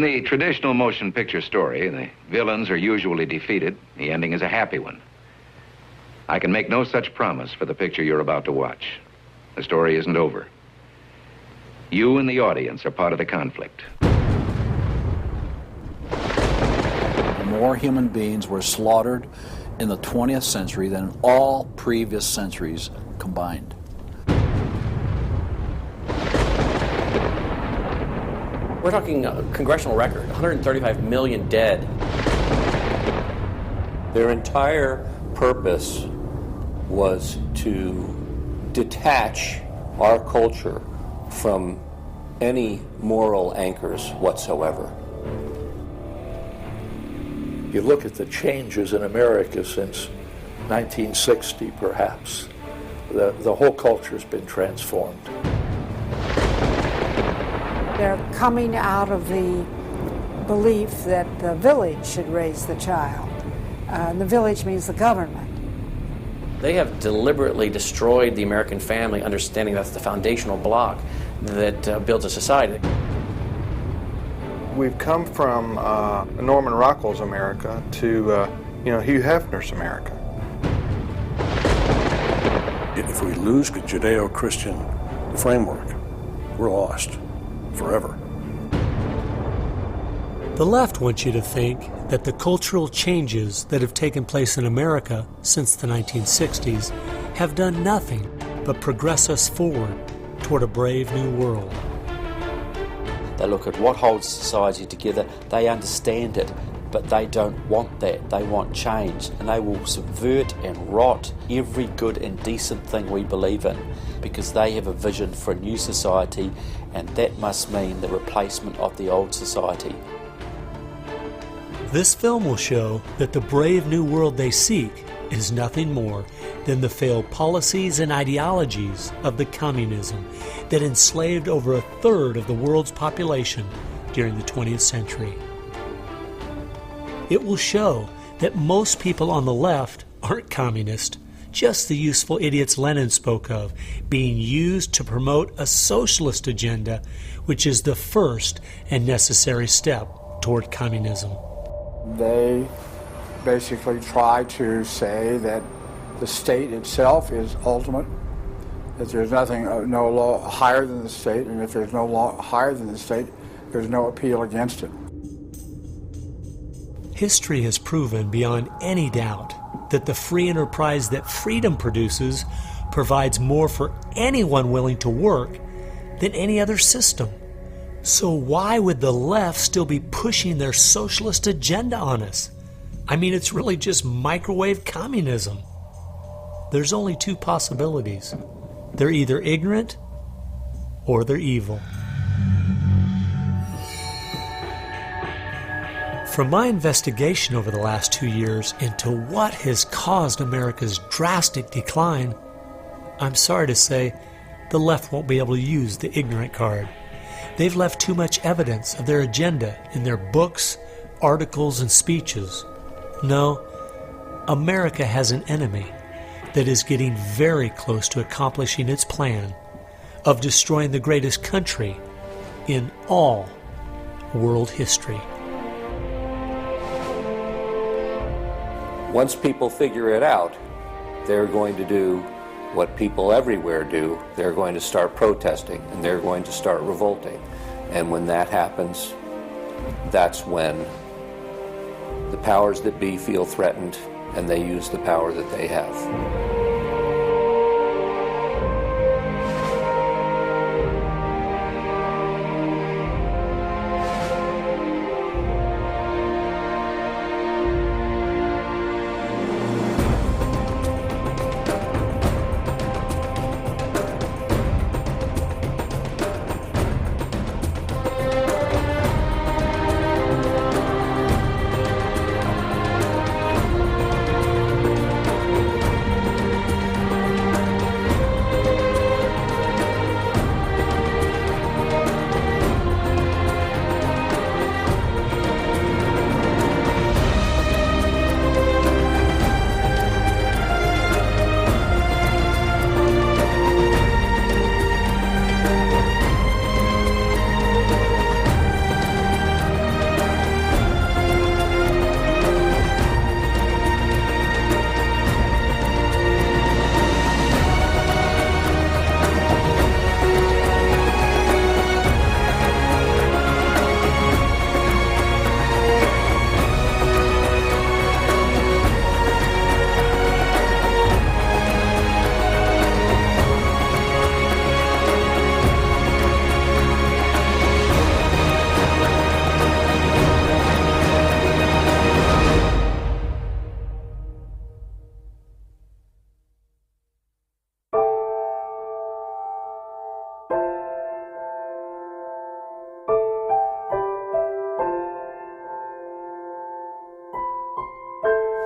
In the traditional motion picture story, the villains are usually defeated. The ending is a happy one. I can make no such promise for the picture you're about to watch. The story isn't over. You and the audience are part of the conflict. More human beings were slaughtered in the 20th century than in all previous centuries combined. We're talking a congressional record, 135 million dead. Their entire purpose was to detach our culture from any moral anchors whatsoever. You look at the changes in America since 1960, perhaps. The whole culture has been transformed. They're coming out of the belief that the village should raise the child. The village means the government. They have deliberately destroyed the American family, understanding that's the foundational block that builds a society. We've come from Norman Rockwell's America to Hugh Hefner's America. If we lose the Judeo-Christian framework, we're lost forever. The left wants you to think that the cultural changes that have taken place in America since the 1960s have done nothing but progress us forward toward a brave new world. They look at what holds society together, they understand it, but they don't want that. They want change, and they will subvert and rot every good and decent thing we believe in, because they have a vision for a new society, and that must mean the replacement of the old society. This film will show that the brave new world they seek is nothing more than the failed policies and ideologies of the communism that enslaved over a third of the world's population during the 20th century. It will show that most people on the left aren't communist, just the useful idiots Lenin spoke of, being used to promote a socialist agenda, which is the first and necessary step toward communism. They basically try to say that the state itself is ultimate, that there's nothing, no law higher than the state, and if there's no law higher than the state, there's no appeal against it. History has proven beyond any doubt that the free enterprise that freedom produces provides more for anyone willing to work than any other system. So why would the left still be pushing their socialist agenda on us? I mean, it's really just microwave communism. There's only two possibilities. They're either ignorant or they're evil. From my investigation over the last 2 years into what has caused America's drastic decline, I'm sorry to say the left won't be able to use the ignorant card. They've left too much evidence of their agenda in their books, articles, and speeches. No, America has an enemy that is getting very close to accomplishing its plan of destroying the greatest country in all world history. Once people figure it out, they're going to do what people everywhere do. They're going to start protesting, and they're going to start revolting. And when that happens, that's when the powers that be feel threatened, and they use the power that they have.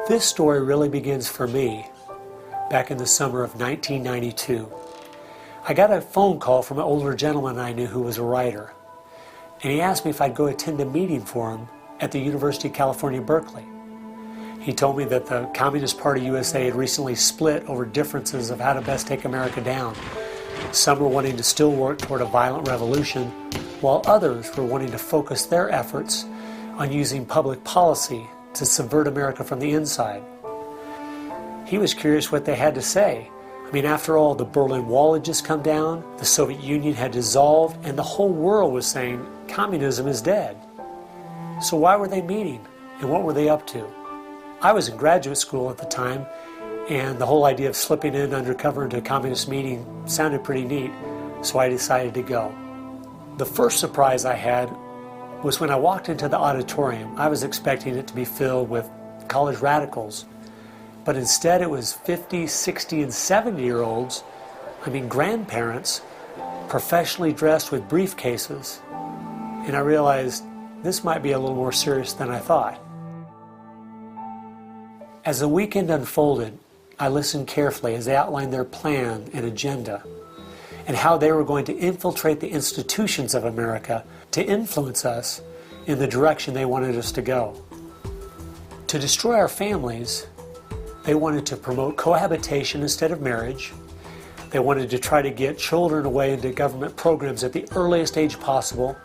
This story really begins for me back in the summer of 1992. I got a phone call from an older gentleman I knew who was a writer, and he asked me if I'd go attend a meeting for him at the University of California, Berkeley. He told me that the Communist Party USA had recently split over differences of how to best take America down. Some were wanting to still work toward a violent revolution, while others were wanting to focus their efforts on using public policy to subvert America from the inside. He was curious what they had to say. I mean, after all, the Berlin Wall had just come down, the Soviet Union had dissolved, and the whole world was saying communism is dead. So why were they meeting, and what were they up to? I was in graduate school at the time, and the whole idea of slipping in undercover into a communist meeting sounded pretty neat, so I decided to go. The first surprise I had was when I walked into the auditorium. I was expecting it to be filled with college radicals, but instead it was 50, 60, and 70-year-olds, grandparents, professionally dressed with briefcases. And I realized this might be a little more serious than I thought. As the weekend unfolded, I listened carefully as they outlined their plan and agenda, and how they were going to infiltrate the institutions of America to influence us in the direction they wanted us to go. To destroy our families, they wanted to promote cohabitation instead of marriage. They wanted to try to get children away into government programs at the earliest age possible.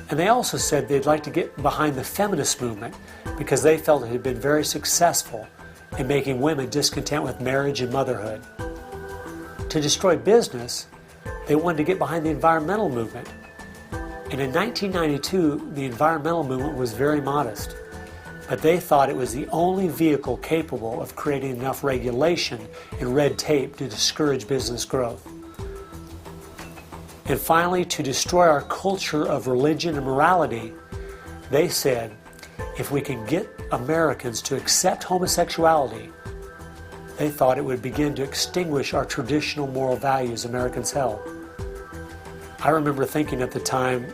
And they also said they'd like to get behind the feminist movement because they felt it had been very successful in making women discontent with marriage and motherhood. To destroy business, they wanted to get behind the environmental movement. And in 1992, the environmental movement was very modest, but they thought it was the only vehicle capable of creating enough regulation and red tape to discourage business growth. And finally, to destroy our culture of religion and morality, they said, if we can get Americans to accept homosexuality, they thought it would begin to extinguish our traditional moral values Americans held. I remember thinking at the time,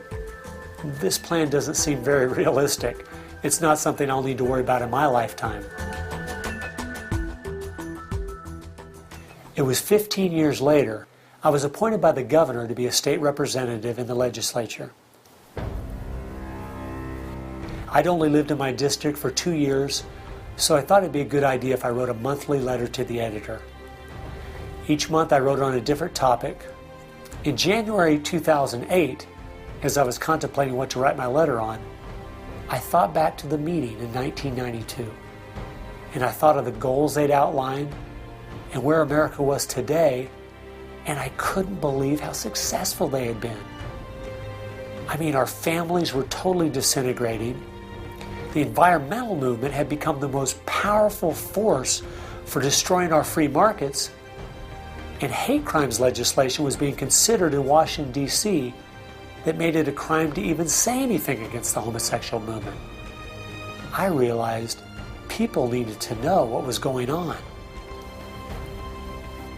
this plan doesn't seem very realistic. It's not something I'll need to worry about in my lifetime. It was 15 years later, I was appointed by the governor to be a state representative in the legislature. I'd only lived in my district for 2 years, so I thought it'd be a good idea if I wrote a monthly letter to the editor. Each month I wrote on a different topic. In January 2008, as I was contemplating what to write my letter on, I thought back to the meeting in 1992, and I thought of the goals they'd outlined and where America was today, and I couldn't believe how successful they had been. Our families were totally disintegrating. The environmental movement had become the most powerful force for destroying our free markets, and hate crimes legislation was being considered in Washington, D.C. that made it a crime to even say anything against the homosexual movement. I realized people needed to know what was going on.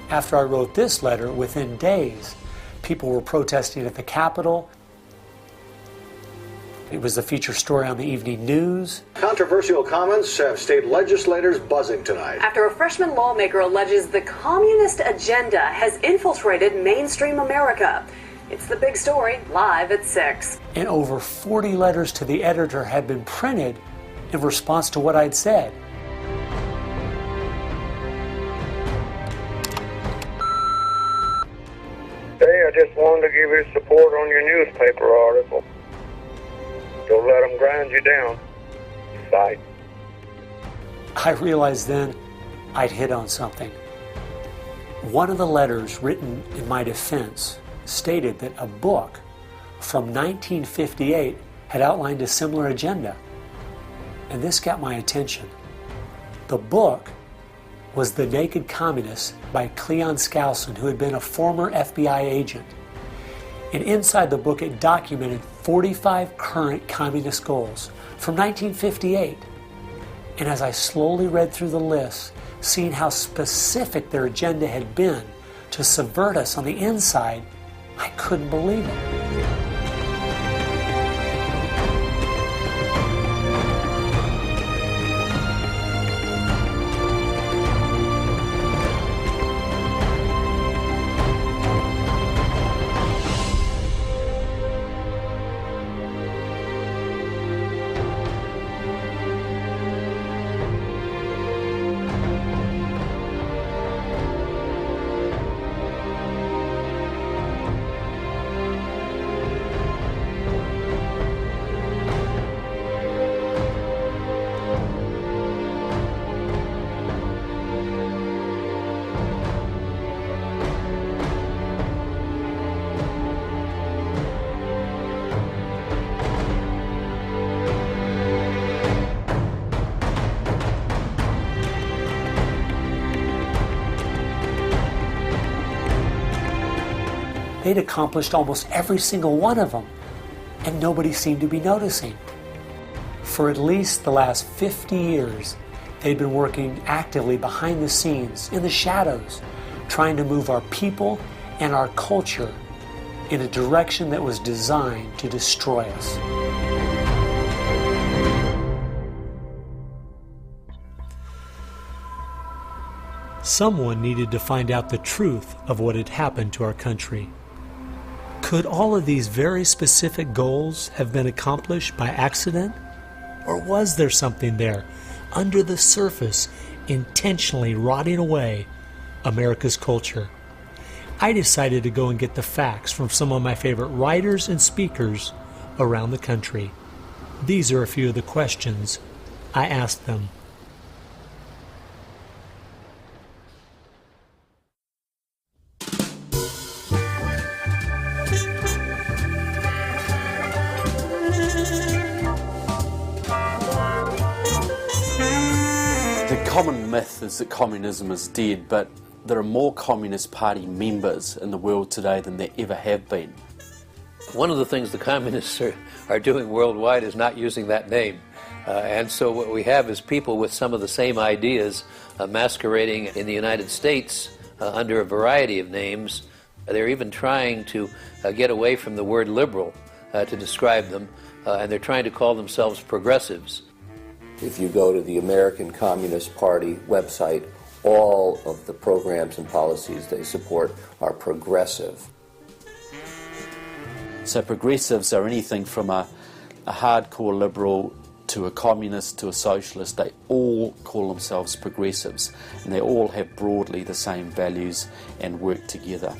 After I wrote this letter, within days, people were protesting at the Capitol. It was the feature story on the evening news. Controversial comments have state legislators buzzing tonight. After a freshman lawmaker alleges the communist agenda has infiltrated mainstream America. It's the big story, live at 6. And over 40 letters to the editor had been printed in response to what I'd said. Hey, I just wanted to give you support on your newspaper article. Don't let them grind you down. Bye. I realized then I'd hit on something. One of the letters written in my defense stated that a book from 1958 had outlined a similar agenda. And this got my attention. The book was The Naked Communist by Cleon Skousen, who had been a former FBI agent. And inside the book it documented 45 current communist goals from 1958. And as I slowly read through the list, seeing how specific their agenda had been to subvert us on the inside, I couldn't believe it. they'd accomplished almost every single one of them, and nobody seemed to be noticing. For at least the last 50 years, they'd been working actively behind the scenes, in the shadows, trying to move our people and our culture in a direction that was designed to destroy us. Someone needed to find out the truth of what had happened to our country. Could all of these very specific goals have been accomplished by accident? Or was there something there, under the surface, intentionally rotting away America's culture? I decided to go and get the facts from some of my favorite writers and speakers around the country. These are a few of the questions I asked them. The common myth is that communism is dead, but there are more Communist Party members in the world today than there ever have been. One of the things the communists are doing worldwide is not using that name. And so what we have is people with some of the same ideas masquerading in the United States under a variety of names. They're even trying to get away from the word liberal to describe them, and they're trying to call themselves progressives. If you go to the American Communist Party website, all of the programs and policies they support are progressive. So progressives are anything from a hardcore liberal to a communist to a socialist. They all call themselves progressives, and they all have broadly the same values and work together.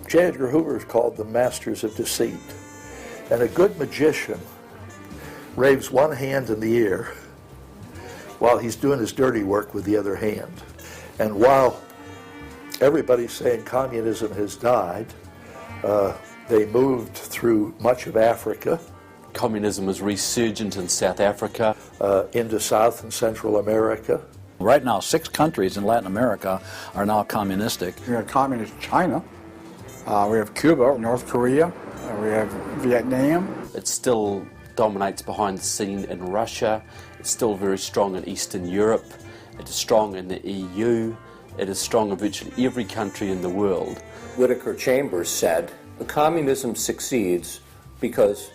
J. Edgar Hoover is called the masters of deceit. And a good magician raves one hand in the air while he's doing his dirty work with the other hand. And while everybody's saying communism has died, they moved through much of Africa. Communism is resurgent in South Africa. Into South and Central America. Right now, 6 countries in Latin America are now communistic. We have communist China, we have Cuba, North Korea, we have Vietnam. It still dominates behind the scene in Russia. It's still very strong in Eastern Europe. It is strong in the EU. It is strong in virtually every country in the world. Whittaker Chambers said, communism succeeds because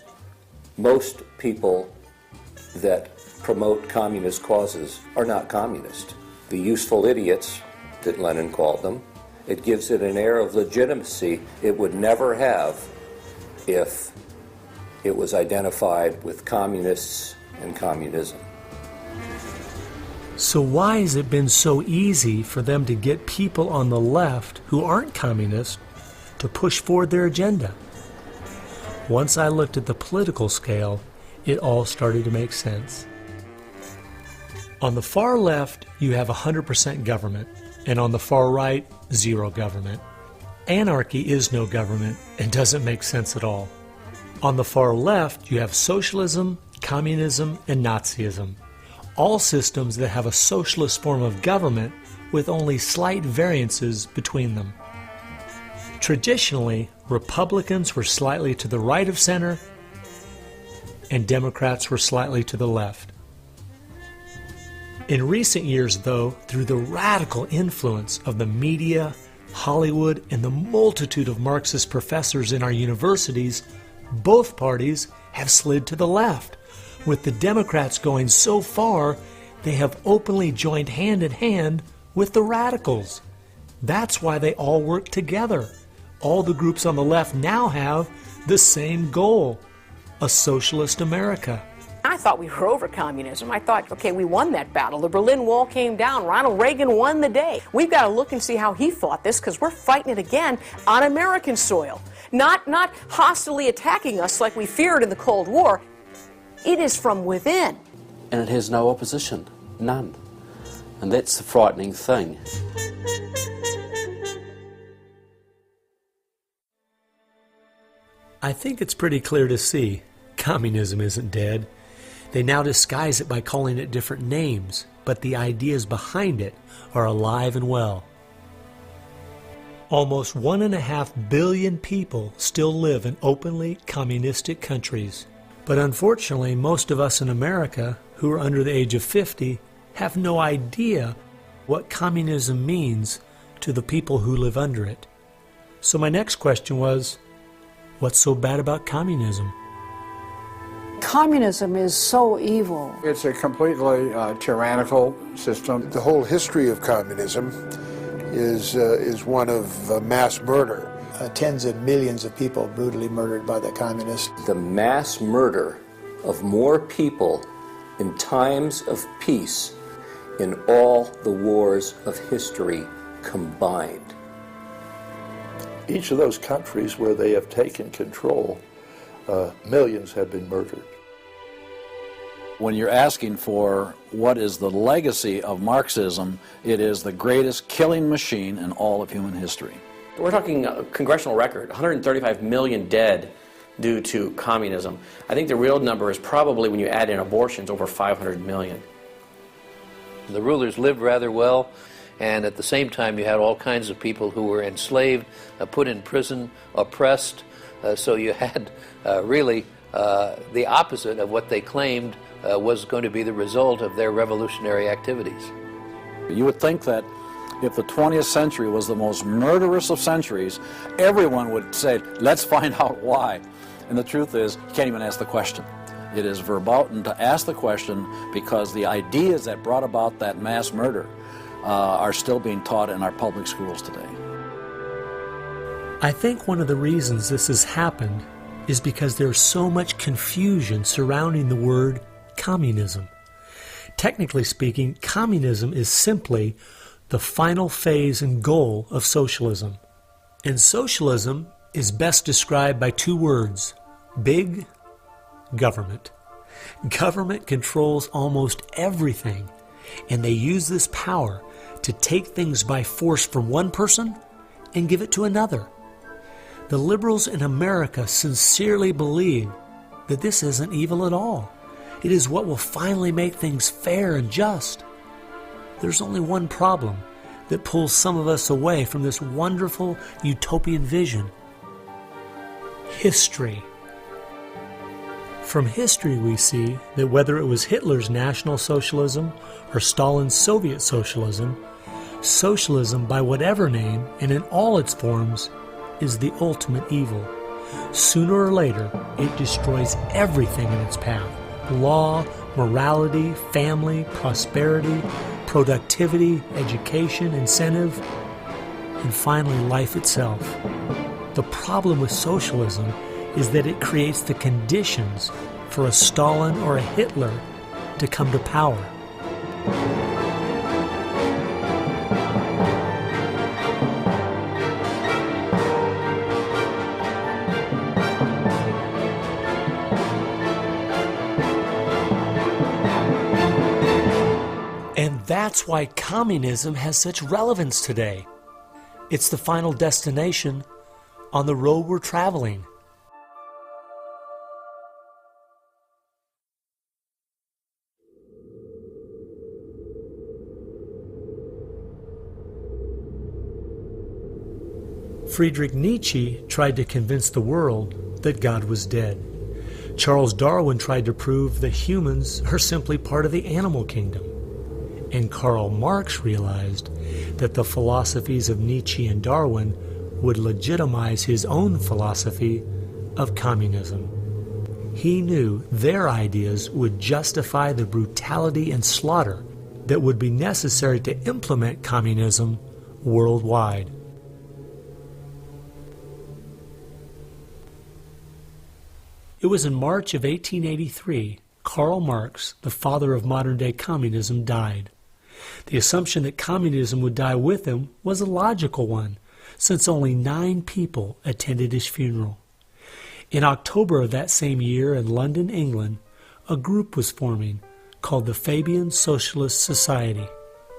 most people that promote communist causes are not communist. The useful idiots, that Lenin called them, it gives it an air of legitimacy it would never have if it was identified with communists and communism. So why has it been so easy for them to get people on the left who aren't communists to push forward their agenda? Once I looked at the political scale, it all started to make sense. On the far left, you have 100% government, and on the far right, zero government. Anarchy is no government and doesn't make sense at all. On the far left, you have socialism, communism, and Nazism, all systems that have a socialist form of government with only slight variances between them. Traditionally, Republicans were slightly to the right of center, and Democrats were slightly to the left. In recent years, though, through the radical influence of the media, Hollywood, and the multitude of Marxist professors in our universities, both parties have slid to the left, with the Democrats going so far they have openly joined hand in hand with the radicals. That's why they all work together. All the groups on the left now have the same goal, a socialist America. I thought we were over communism. I thought, okay, we won that battle. The Berlin Wall came down. Ronald Reagan won the day. We've got to look and see how he fought this, because we're fighting it again on American soil. Not hostilely attacking us like we feared in the Cold War. It is from within. And it has no opposition, none. And that's the frightening thing. I think it's pretty clear to see communism isn't dead. They now disguise it by calling it different names, but the ideas behind it are alive and well. Almost 1.5 billion people still live in openly communistic countries. But unfortunately, most of us in America who are under the age of 50 have no idea what communism means to the people who live under it. So my next question was, what's so bad about communism? Communism is so evil. It's a completely tyrannical system. The whole history of communism is one of mass murder. Tens of millions of people brutally murdered by the communists. The mass murder of more people in times of peace in all the wars of history combined. Each of those countries where they have taken control, millions have been murdered. When you're asking for what is the legacy of Marxism, it is the greatest killing machine in all of human history. We're talking a congressional record, 135 million dead due to communism. I think the real number is probably, when you add in abortions, over 500 million. The rulers lived rather well, and at the same time you had all kinds of people who were enslaved, put in prison, oppressed, so you had really the opposite of what they claimed was going to be the result of their revolutionary activities. You would think that if the 20th century was the most murderous of centuries, everyone would say, let's find out why. And the truth is, you can't even ask the question. It is verboten to ask the question because the ideas that brought about that mass murder are still being taught in our public schools today. I think one of the reasons this has happened is because there's so much confusion surrounding the word communism. Technically speaking, communism is simply the final phase and goal of socialism. And socialism is best described by two words: big government. Government controls almost everything, and they use this power to take things by force from one person and give it to another. The liberals in America sincerely believe that this isn't evil at all. It is what will finally make things fair and just. There's only one problem that pulls some of us away from this wonderful utopian vision: history. From history we see that whether it was Hitler's National Socialism or Stalin's Soviet Socialism, socialism by whatever name and in all its forms is the ultimate evil. Sooner or later, it destroys everything in its path: law, morality, family, prosperity, productivity, education, incentive, and finally life itself. The problem with socialism is that it creates the conditions for a Stalin or a Hitler to come to power. And that's why communism has such relevance today. It's the final destination on the road we're traveling. Friedrich Nietzsche tried to convince the world that God was dead. Charles Darwin tried to prove that humans are simply part of the animal kingdom. And Karl Marx realized that the philosophies of Nietzsche and Darwin would legitimize his own philosophy of communism. He knew their ideas would justify the brutality and slaughter that would be necessary to implement communism worldwide. It was in March of 1883, Karl Marx, the father of modern-day communism, died. The assumption that communism would die with him was a logical one, since only 9 people attended his funeral. In October of that same year in London, England, a group was forming called the Fabian Socialist Society.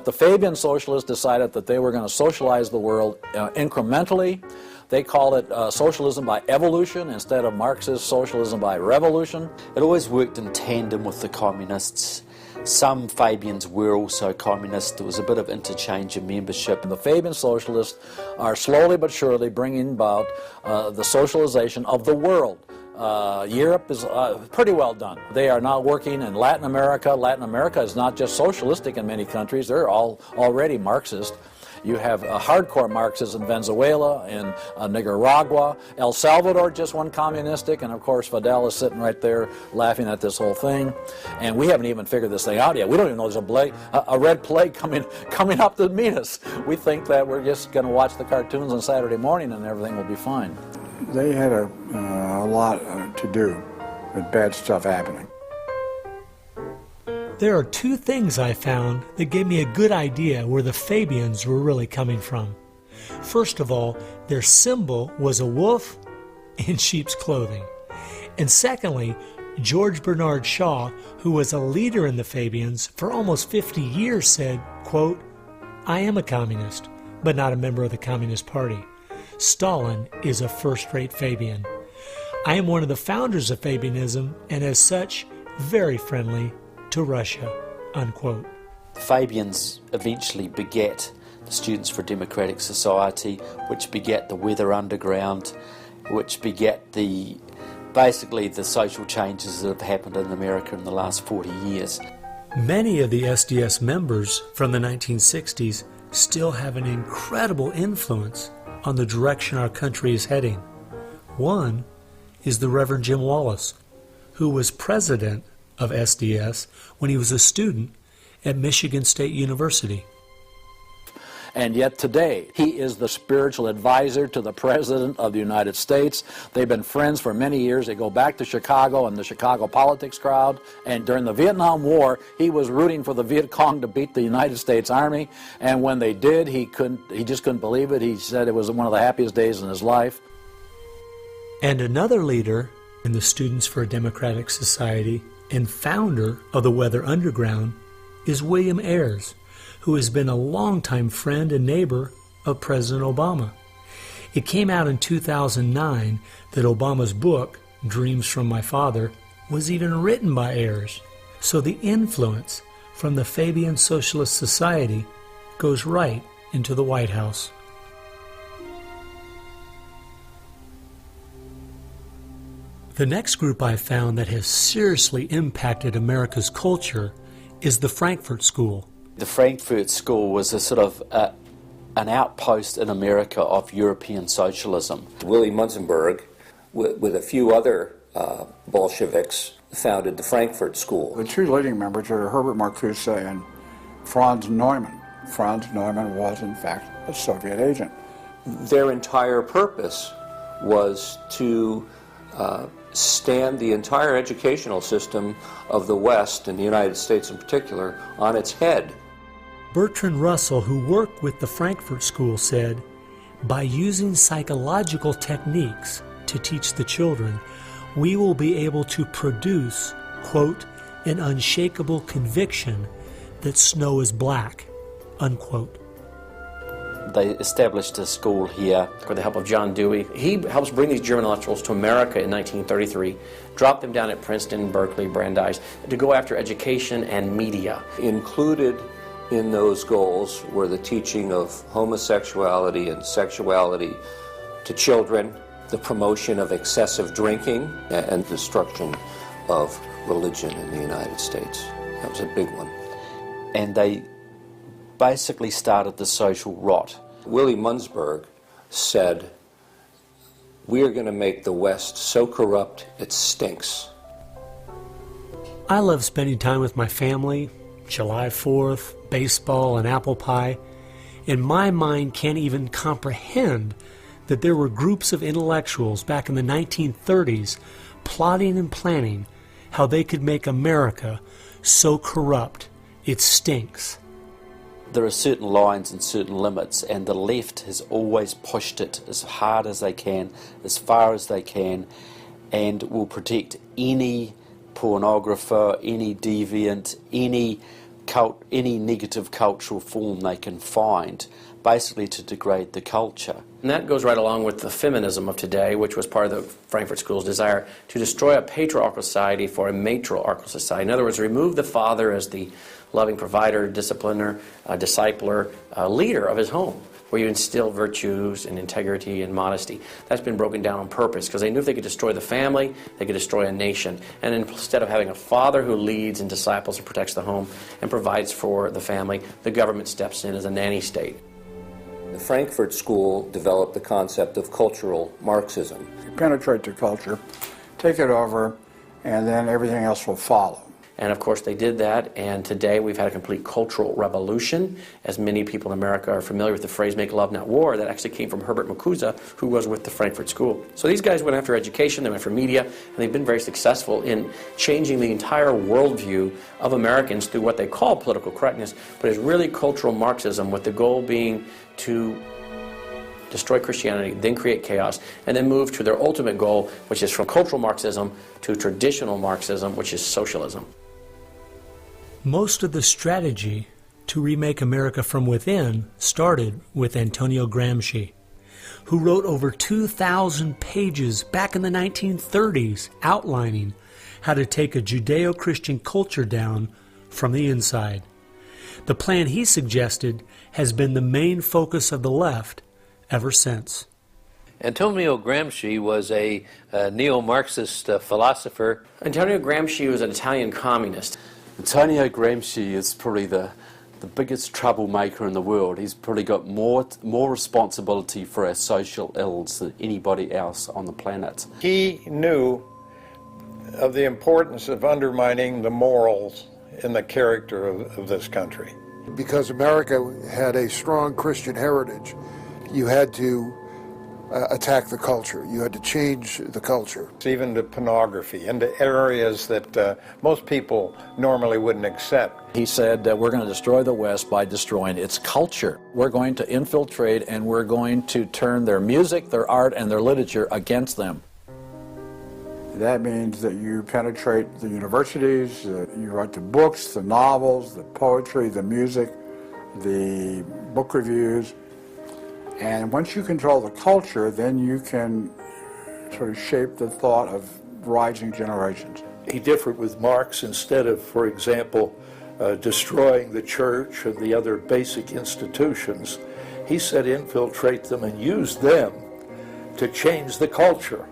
The Fabian Socialists decided that they were going to socialize the world incrementally. They called it socialism by evolution instead of Marxist socialism by revolution. It always worked in tandem with the communists. Some Fabians were also communist. There was a bit of interchange of membership. The Fabian socialists are slowly but surely bringing about the socialization of the world. Europe is pretty well done. They are now working in Latin America. Latin America is not just socialistic in many countries. They're all already Marxist. You have hardcore Marxists in Venezuela, in Nicaragua. El Salvador just went communistic, and of course Fidel is sitting right there laughing at this whole thing. And we haven't even figured this thing out yet. We don't even know there's a red plague coming up to meet us. We think that we're just going to watch the cartoons on Saturday morning and everything will be fine. They had a lot to do with bad stuff happening. There are two things I found that gave me a good idea where the Fabians were really coming from. First of all, their symbol was a wolf in sheep's clothing. And secondly, George Bernard Shaw, who was a leader in the Fabians for almost 50 years, said, quote, "I am a communist, but not a member of the Communist Party. Stalin is a first-rate Fabian. I am one of the founders of Fabianism, and as such, very friendly to Russia," unquote. The Fabians eventually beget the Students for Democratic Society, which beget the Weather Underground, which beget basically the social changes that have happened in America in the last 40 years. Many of the SDS members from the 1960s still have an incredible influence on the direction our country is heading. One is the Reverend Jim Wallace, who was president of SDS when he was a student at Michigan State University. And yet today, he is the spiritual advisor to the President of the United States. They've been friends for many years. They go back to Chicago and the Chicago politics crowd. And during the Vietnam War, he was rooting for the Viet Cong to beat the United States Army. And when they did, he just couldn't believe it. He said it was one of the happiest days in his life. And another leader in the Students for a Democratic Society and founder of the Weather Underground is William Ayers, who has been a longtime friend and neighbor of President Obama. It came out in 2009 that Obama's book, Dreams from My Father, was even written by Ayers. So the influence from the Fabian Socialist Society goes right into the White House. The next group I found that has seriously impacted America's culture is the Frankfurt School. The Frankfurt School was a sort of an outpost in America of European socialism. Willy Munzenberg, with a few other Bolsheviks, founded the Frankfurt School. The two leading members are Herbert Marcuse and Franz Neumann. Franz Neumann was, in fact, a Soviet agent. Their entire purpose was to stand the entire educational system of the West, and the United States in particular, on its head. Bertrand Russell, who worked with the Frankfurt School, said, "By using psychological techniques to teach the children, we will be able to produce, quote, an unshakable conviction that snow is black," unquote. They established a school here with the help of John Dewey. He helps bring these German intellectuals to America in 1933, drop them down at Princeton, Berkeley, Brandeis, to go after education and media. Included in those goals were the teaching of homosexuality and sexuality to children, the promotion of excessive drinking, and destruction of religion in the United States. That was a big one. And they basically started the social rot. Willy Munzenberg said, "We are going to make the West so corrupt it stinks." I love spending time with my family, July 4th, baseball, and apple pie, and my mind can't even comprehend that there were groups of intellectuals back in the 1930s plotting and planning how they could make America so corrupt it stinks. There are certain lines and certain limits, and the left has always pushed it as hard as they can, as far as they can, and will protect any pornographer, any deviant, any any negative cultural form they can find, basically to degrade the culture. And that goes right along with the feminism of today, which was part of the Frankfurt School's desire to destroy a patriarchal society for a matriarchal society. In other words, remove the father as the loving provider, discipliner, discipler, leader of his home, where you instill virtues and integrity and modesty. That's been broken down on purpose because they knew if they could destroy the family, they could destroy a nation. And instead of having a father who leads and disciples and protects the home and provides for the family, the government steps in as a nanny state. The Frankfurt School developed the concept of cultural Marxism. Penetrate the culture, take it over, and then everything else will follow. And of course they did that, and today we've had a complete cultural revolution. As many people in America are familiar with the phrase "make love, not war," that actually came from Herbert Marcuse, who was with the Frankfurt School. So these guys went after education, they went for media, and they've been very successful in changing the entire worldview of Americans through what they call political correctness, but it's really cultural Marxism, with the goal being to destroy Christianity, then create chaos, and then move to their ultimate goal, which is from cultural Marxism to traditional Marxism, which is socialism. Most of the strategy to remake America from within started with Antonio Gramsci, who wrote over 2,000 pages back in the 1930s outlining how to take a Judeo-Christian culture down from the inside. The plan he suggested has been the main focus of the left ever since. Antonio Gramsci was a neo-Marxist philosopher. Antonio Gramsci was an Italian communist. Antonio Gramsci is probably the biggest troublemaker in the world. He's probably got more responsibility for our social ills than anybody else on the planet. He knew of the importance of undermining the morals in the character of this country. Because America had a strong Christian heritage, you had to attack the culture. You had to change the culture. Even to pornography, into areas that most people normally wouldn't accept. He said that we're going to destroy the West by destroying its culture. We're going to infiltrate and we're going to turn their music, their art, and their literature against them. That means that you penetrate the universities, you write the books, the novels, the poetry, the music, the book reviews. And once you control the culture, then you can sort of shape the thought of rising generations. He differed with Marx. Instead of, for example, destroying the church and the other basic institutions, he said infiltrate them and use them to change the culture.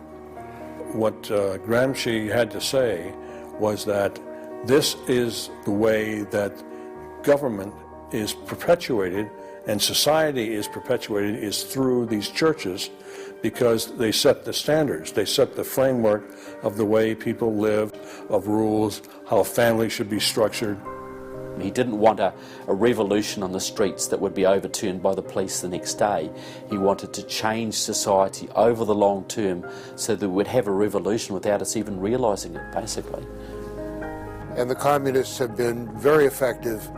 What Gramsci had to say was that this is the way that government is perpetuated and society is perpetuated is through these churches, because they set the standards, they set the framework of the way people live, of rules, how a family should be structured. He didn't want a revolution on the streets that would be overturned by the police the next day. He wanted to change society over the long term so that we'd have a revolution without us even realizing it, basically. And the communists have been very effective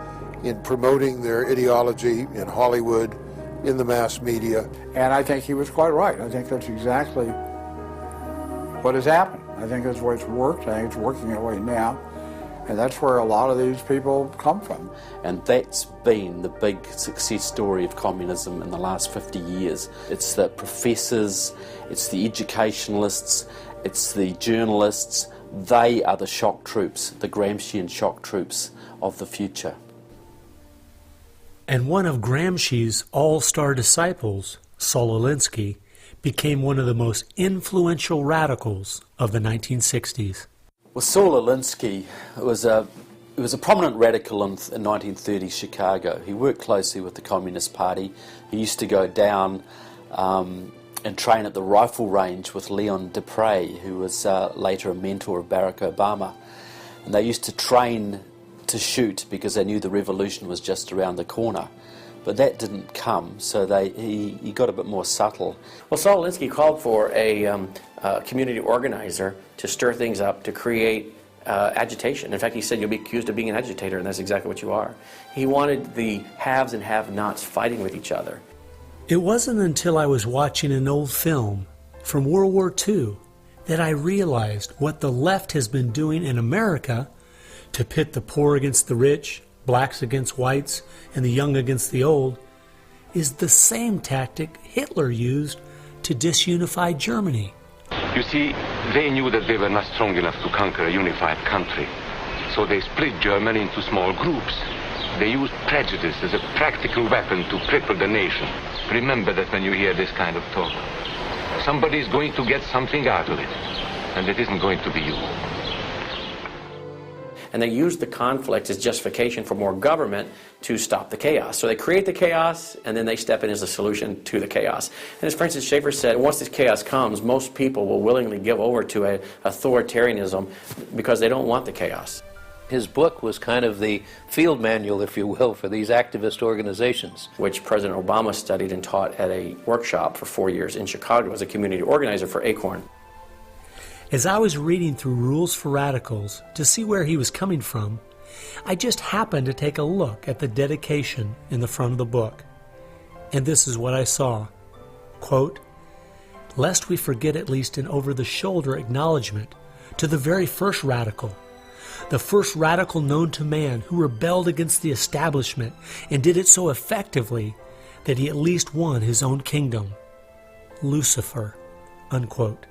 in promoting their ideology in Hollywood, in the mass media. And I think he was quite right. I think that's exactly what has happened. I think that's the way it's worked. I think it's working that way now. And that's where a lot of these people come from. And that's been the big success story of communism in the last 50 years. It's the professors, it's the educationalists, it's the journalists. They are the shock troops, the Gramscian shock troops of the future. And one of Gramsci's all-star disciples, Saul Alinsky, became one of the most influential radicals of the 1960s. Well, Saul Alinsky was a prominent radical in 1930s Chicago. He worked closely with the Communist Party. He used to go down and train at the rifle range with Leon Dupre, who was later a mentor of Barack Obama. And they used to train to shoot because they knew the revolution was just around the corner. But that didn't come, so he got a bit more subtle. Well, Saul Alinsky called for a community organizer to stir things up, to create agitation. In fact, he said, you'll be accused of being an agitator, and that's exactly what you are. He wanted the haves and have-nots fighting with each other. It wasn't until I was watching an old film from World War II that I realized what the left has been doing in America to pit the poor against the rich, blacks against whites and the young against the old, is the same tactic Hitler used to disunify Germany. You see, they knew that they were not strong enough to conquer a unified country. So they split Germany into small groups. They used prejudice as a practical weapon to cripple the nation. Remember that when you hear this kind of talk. Somebody is going to get something out of it, and it isn't going to be you. And they use the conflict as justification for more government to stop the chaos. So they create the chaos, and then they step in as a solution to the chaos. And as Francis Schaeffer said, once this chaos comes, most people will willingly give over to an authoritarianism because they don't want the chaos. His book was kind of the field manual, if you will, for these activist organizations. Which President Obama studied and taught at a workshop for 4 years in Chicago as a community organizer for Acorn. As I was reading through Rules for Radicals to see where he was coming from, I just happened to take a look at the dedication in the front of the book. And this is what I saw. Quote, "Lest we forget at least an over-the-shoulder acknowledgement to the very first radical, the first radical known to man who rebelled against the establishment and did it so effectively that he at least won his own kingdom. Lucifer." Unquote.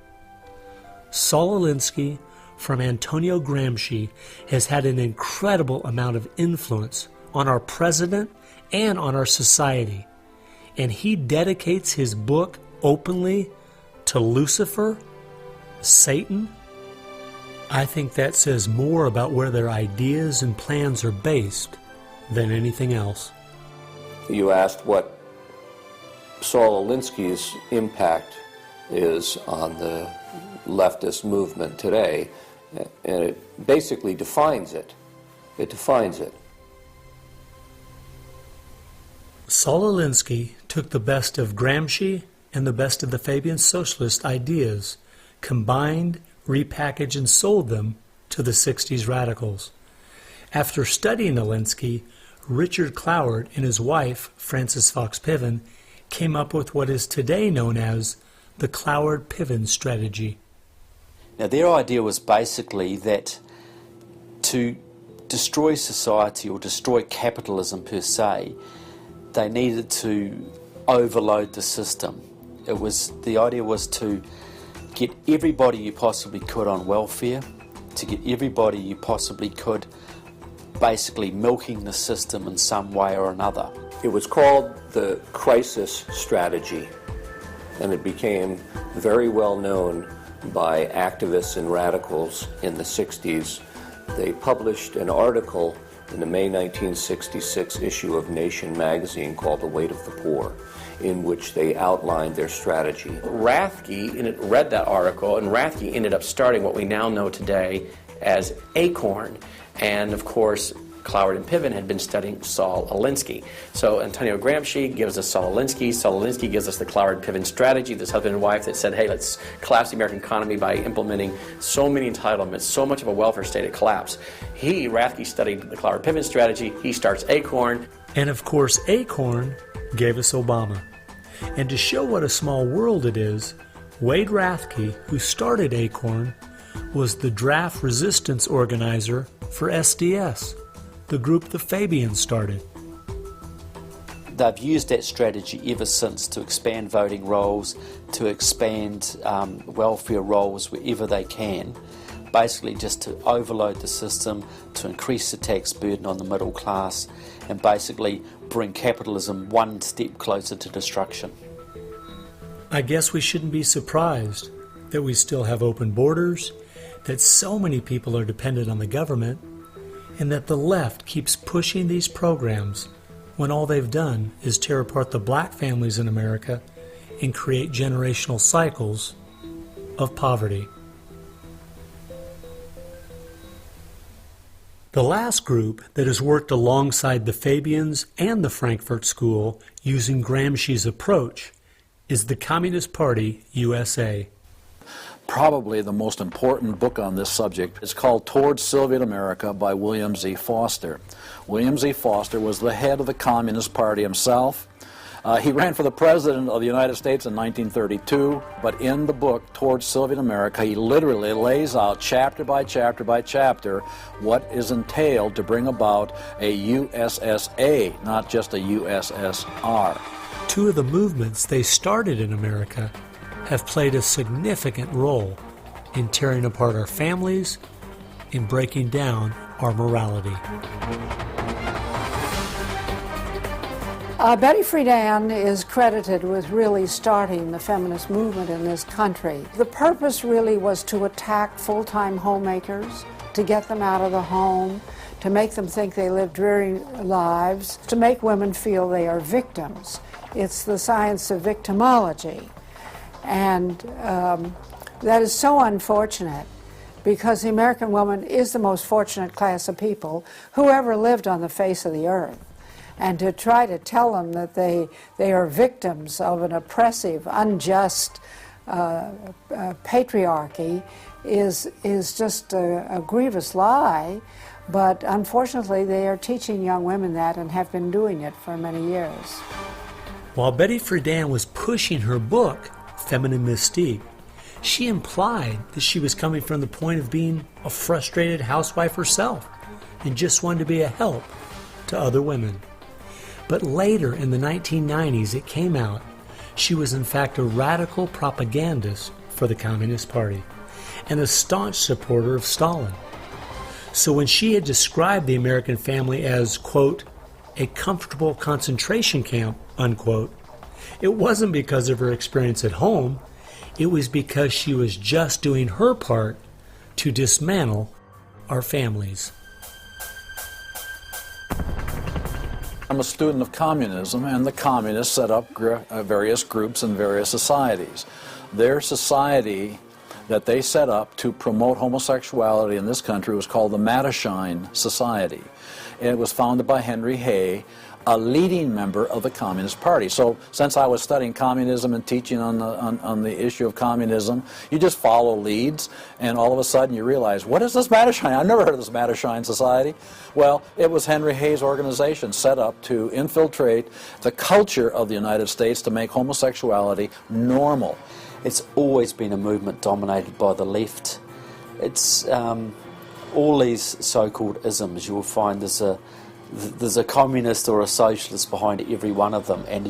Saul Alinsky from Antonio Gramsci has had an incredible amount of influence on our president and on our society, and he dedicates his book openly to Lucifer, Satan. I think that says more about where their ideas and plans are based than anything else. You asked what Saul Alinsky's impact is on the leftist movement today, and it basically defines it. It defines it. Saul Alinsky took the best of Gramsci and the best of the Fabian socialist ideas, combined, repackaged, and sold them to the 60s radicals. After studying Alinsky, Richard Cloward and his wife, Frances Fox Piven, came up with what is today known as the Cloward-Piven strategy. Now, their idea was basically that to destroy society or destroy capitalism per se, they needed to overload the system. The idea was to get everybody you possibly could on welfare, to get everybody you possibly could basically milking the system in some way or another. It was called the crisis strategy, and it became very well known by activists and radicals in the 60s. They published an article in the May 1966 issue of Nation magazine called The Weight of the Poor, in which they outlined their strategy. Rathke read that article, and Rathke ended up starting what we now know today as Acorn. And of course, Cloward and Piven had been studying Saul Alinsky. So Antonio Gramsci gives us Saul Alinsky. Saul Alinsky gives us the Cloward-Piven strategy, this husband and wife that said, hey, let's collapse the American economy by implementing so many entitlements, so much of a welfare state at collapse. Rathke studied the Cloward-Piven strategy. He starts Acorn. And of course, Acorn gave us Obama. And to show what a small world it is, Wade Rathke, who started Acorn, was the draft resistance organizer for SDS, the group the Fabians started. They've used that strategy ever since to expand voting rolls, to expand welfare rolls wherever they can, basically just to overload the system, to increase the tax burden on the middle class, and basically bring capitalism one step closer to destruction. I guess we shouldn't be surprised that we still have open borders, that so many people are dependent on the government, and that the left keeps pushing these programs when all they've done is tear apart the black families in America and create generational cycles of poverty. The last group that has worked alongside the Fabians and the Frankfurt School using Gramsci's approach is the Communist Party USA. Probably the most important book on this subject is called Towards Soviet America by William Z. Foster. William Z. Foster was the head of the Communist Party himself. He ran for the President of the United States in 1932, but in the book, Towards Soviet America, he literally lays out chapter by chapter by chapter what is entailed to bring about a USSA, not just a USSR. Two of the movements they started in America have played a significant role in tearing apart our families, in breaking down our morality. Betty Friedan is credited with really starting the feminist movement in this country. The purpose really was to attack full-time homemakers, to get them out of the home, to make them think they live dreary lives, to make women feel they are victims. It's the science of victimology. And that is so unfortunate, because the American woman is the most fortunate class of people who ever lived on the face of the earth. And to try to tell them that they are victims of an oppressive, unjust patriarchy is just a grievous lie. But unfortunately, they are teaching young women that and have been doing it for many years. While Betty Friedan was pushing her book, Feminine Mystique, she implied that she was coming from the point of being a frustrated housewife herself and just wanted to be a help to other women. But later in the 1990s it came out she was in fact a radical propagandist for the Communist Party and a staunch supporter of Stalin. So when she had described the American family as, quote, a comfortable concentration camp, unquote, it wasn't because of her experience at home, it was because she was just doing her part to dismantle our families. I'm a student of communism, and the communists set up various groups in various societies. Their society that they set up to promote homosexuality in this country was called the Mattachine Society. And it was founded by Henry Hay, a leading member of the Communist Party. So since I was studying communism and teaching on the issue of communism, you just follow leads, and all of a sudden you realize, what is this Mattachine? I've never heard of this Mattachine Society. Well, it was Henry Hay's organization set up to infiltrate the culture of the United States to make homosexuality normal. It's always been a movement dominated by the left. It's all these so-called isms. You will find there's a communist or a socialist behind every one of them, and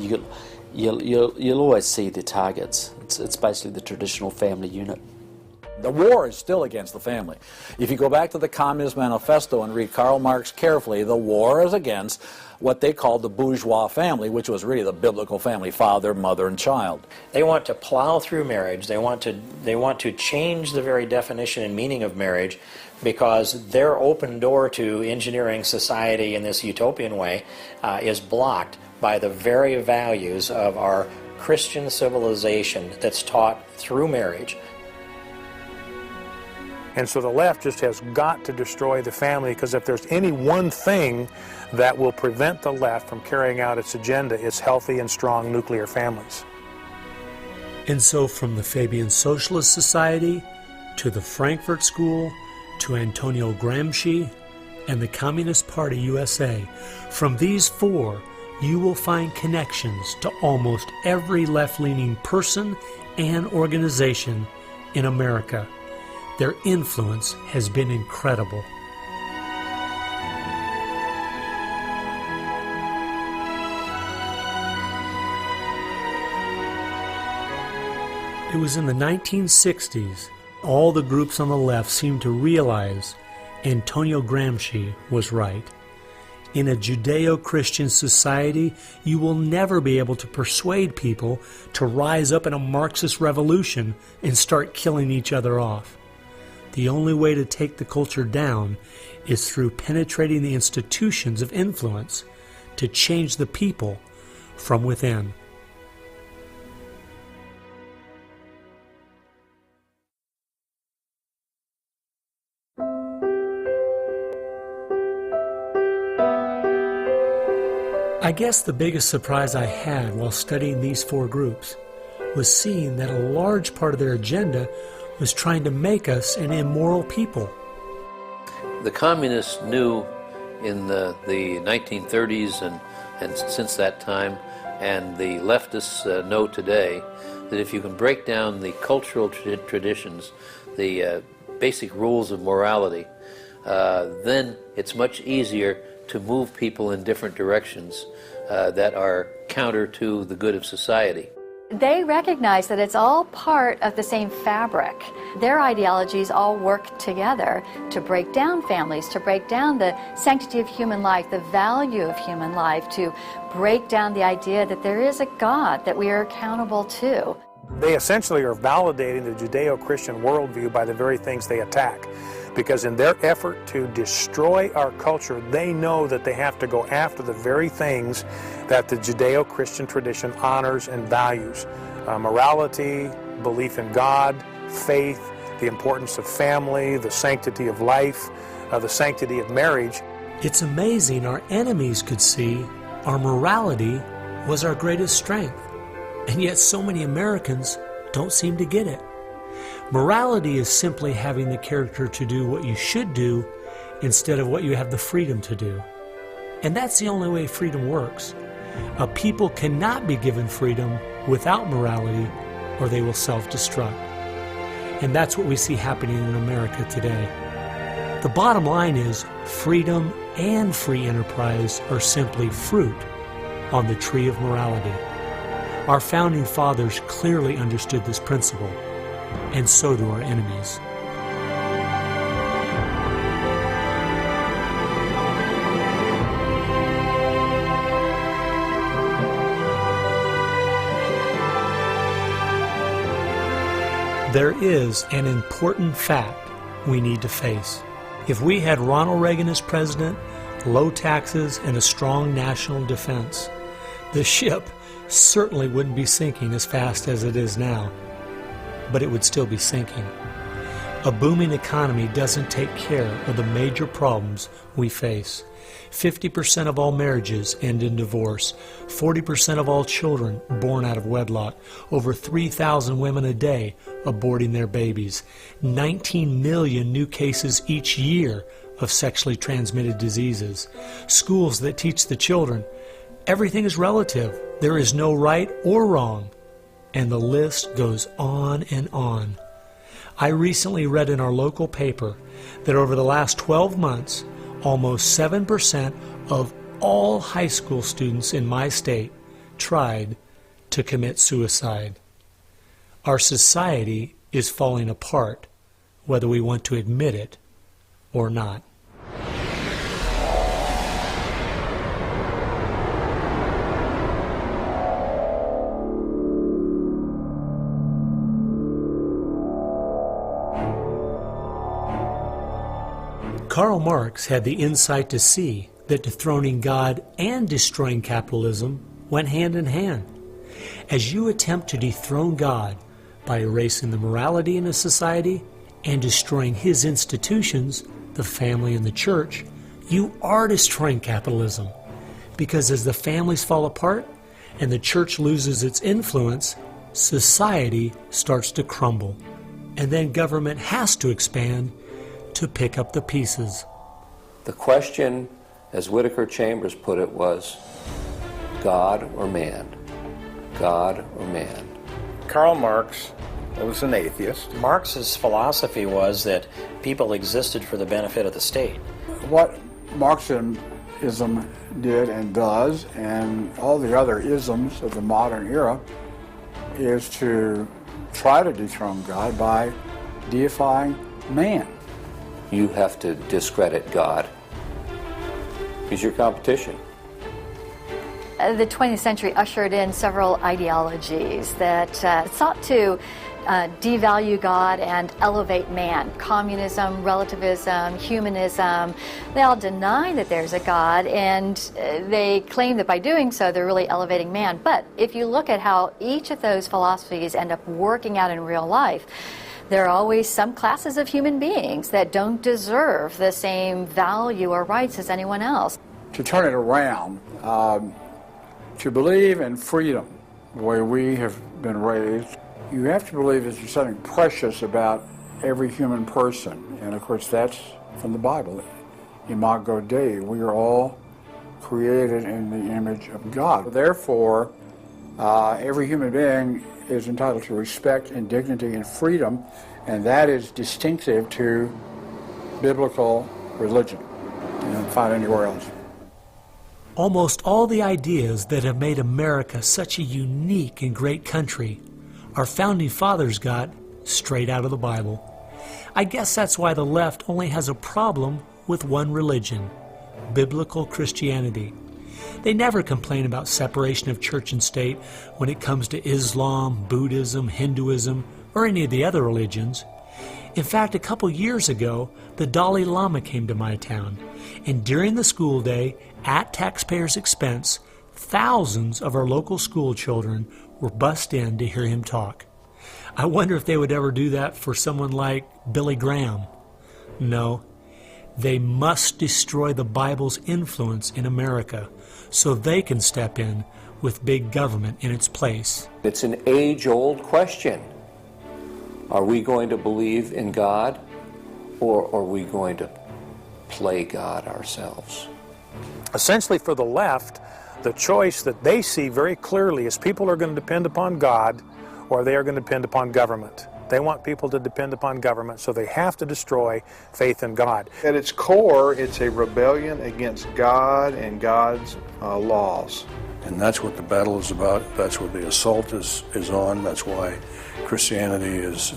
you'll always see their targets. It's basically the traditional family unit. The war is still against the family. If you go back to the Communist Manifesto and read Karl Marx carefully, the war is against what they called the bourgeois family, which was really the biblical family, father, mother, and child. They want to plow through marriage. They want to change the very definition and meaning of marriage, because their open door to engineering society in this utopian way is blocked by the very values of our Christian civilization that's taught through marriage. And so the left just has got to destroy the family, because if there's any one thing that will prevent the left from carrying out its agenda, it's healthy and strong nuclear families. And so from the Fabian Socialist Society to the Frankfurt School to Antonio Gramsci and the Communist Party USA, from these four you will find connections to almost every left-leaning person and organization in America. Their influence has been incredible. It was in the 1960s, all the groups on the left seemed to realize Antonio Gramsci was right. In a Judeo-Christian society, you will never be able to persuade people to rise up in a Marxist revolution and start killing each other off. The only way to take the culture down is through penetrating the institutions of influence to change the people from within. I guess the biggest surprise I had while studying these four groups was seeing that a large part of their agenda was trying to make us an immoral people. The communists knew in the 1930s and since that time And the leftists know today that if you can break down the cultural traditions, the basic rules of morality, then it's much easier to move people in different directions that are counter to the good of society. They recognize that it's all part of the same fabric. Their ideologies all work together to break down families, to break down the sanctity of human life, the value of human life, to break down the idea that there is a God that we are accountable to. They essentially are validating the Judeo-Christian worldview by the very things they attack. Because in their effort to destroy our culture, they know that they have to go after the very things that the Judeo-Christian tradition honors and values. Morality, belief in God, faith, the importance of family, the sanctity of life, the sanctity of marriage. It's amazing our enemies could see our morality was our greatest strength, and yet so many Americans don't seem to get it. Morality is simply having the character to do what you should do instead of what you have the freedom to do. And that's the only way freedom works. A people cannot be given freedom without morality, or they will self-destruct. And that's what we see happening in America today. The bottom line is freedom and free enterprise are simply fruit on the tree of morality. Our founding fathers clearly understood this principle, and so do our enemies. There is an important fact we need to face. If we had Ronald Reagan as president, low taxes, and a strong national defense, the ship certainly wouldn't be sinking as fast as it is now, but it would still be sinking. A booming economy doesn't take care of the major problems we face. 50% of all marriages end in divorce. 40% of all children born out of wedlock. Over 3,000 women a day aborting their babies. 19 million new cases each year of sexually transmitted diseases. Schools that teach the children everything is relative. There is no right or wrong. And the list goes on and on. I recently read in our local paper that over the last 12 months, almost 7% of all high school students in my state tried to commit suicide. Our society is falling apart, whether we want to admit it or not. Karl Marx had the insight to see that dethroning God and destroying capitalism went hand in hand. As you attempt to dethrone God by erasing the morality in a society and destroying his institutions, the family and the church, you are destroying capitalism. Because as the families fall apart and the church loses its influence, society starts to crumble. And then government has to expand to pick up the pieces. The question, as Whittaker Chambers put it, was God or man? God or man? Karl Marx was an atheist. Marx's philosophy was that people existed for the benefit of the state. What Marxism did and does, and all the other isms of the modern era, is to try to dethrone God by deifying man. You have to discredit God. He's your competition. The 20th century ushered in several ideologies that sought to devalue God and elevate man. Communism, relativism, humanism, they all deny that there's a God, and they claim that by doing so they're really elevating man. But if you look at how each of those philosophies end up working out in real life, there are always some classes of human beings that don't deserve the same value or rights as anyone else. To turn it around, to believe in freedom, the way we have been raised, you have to believe that there's something precious about every human person. And of course that's from the Bible. Imago Dei, we are all created in the image of God. Therefore, Every human being is entitled to respect and dignity and freedom, and that is distinctive to biblical religion. You don't find anywhere else. Almost all the ideas that have made America such a unique and great country our founding fathers got straight out of the Bible. I guess that's why the left only has a problem with one religion, biblical Christianity. They never complain about separation of church and state when it comes to Islam, Buddhism, Hinduism, or any of the other religions. In fact, a couple years ago, the Dalai Lama came to my town, and during the school day, at taxpayers' expense, thousands of our local school children were bussed in to hear him talk. I wonder if they would ever do that for someone like Billy Graham. No, they must destroy the Bible's influence in America so they can step in with big government in its place. It's an age-old question. Are we going to believe in God, or are we going to play God ourselves? Essentially, for the left, the choice that they see very clearly is people are going to depend upon God or they are going to depend upon government. They want people to depend upon government, so they have to destroy faith in God. At its core, it's a rebellion against God and God's laws. And that's what the battle is about. That's what the assault is on. That's why Christianity is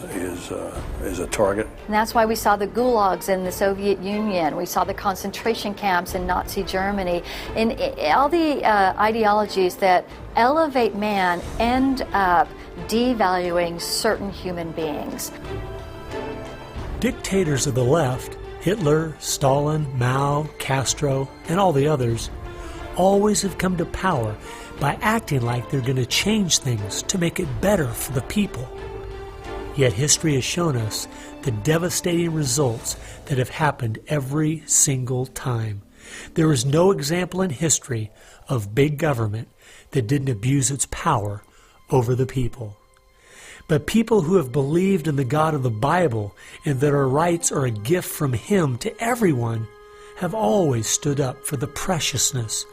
a target. And that's why we saw the gulags in the Soviet Union. We saw the concentration camps in Nazi Germany. And all the ideologies that elevate man end up devaluing certain human beings. Dictators of the left, Hitler, Stalin, Mao, Castro, and all the others, always have come to power by acting like they're going to change things to make it better for the people. Yet history has shown us the devastating results that have happened every single time. There is no example in history of big government that didn't abuse its power over the people. But people who have believed in the God of the Bible and that our rights are a gift from Him to everyone have always stood up for the preciousness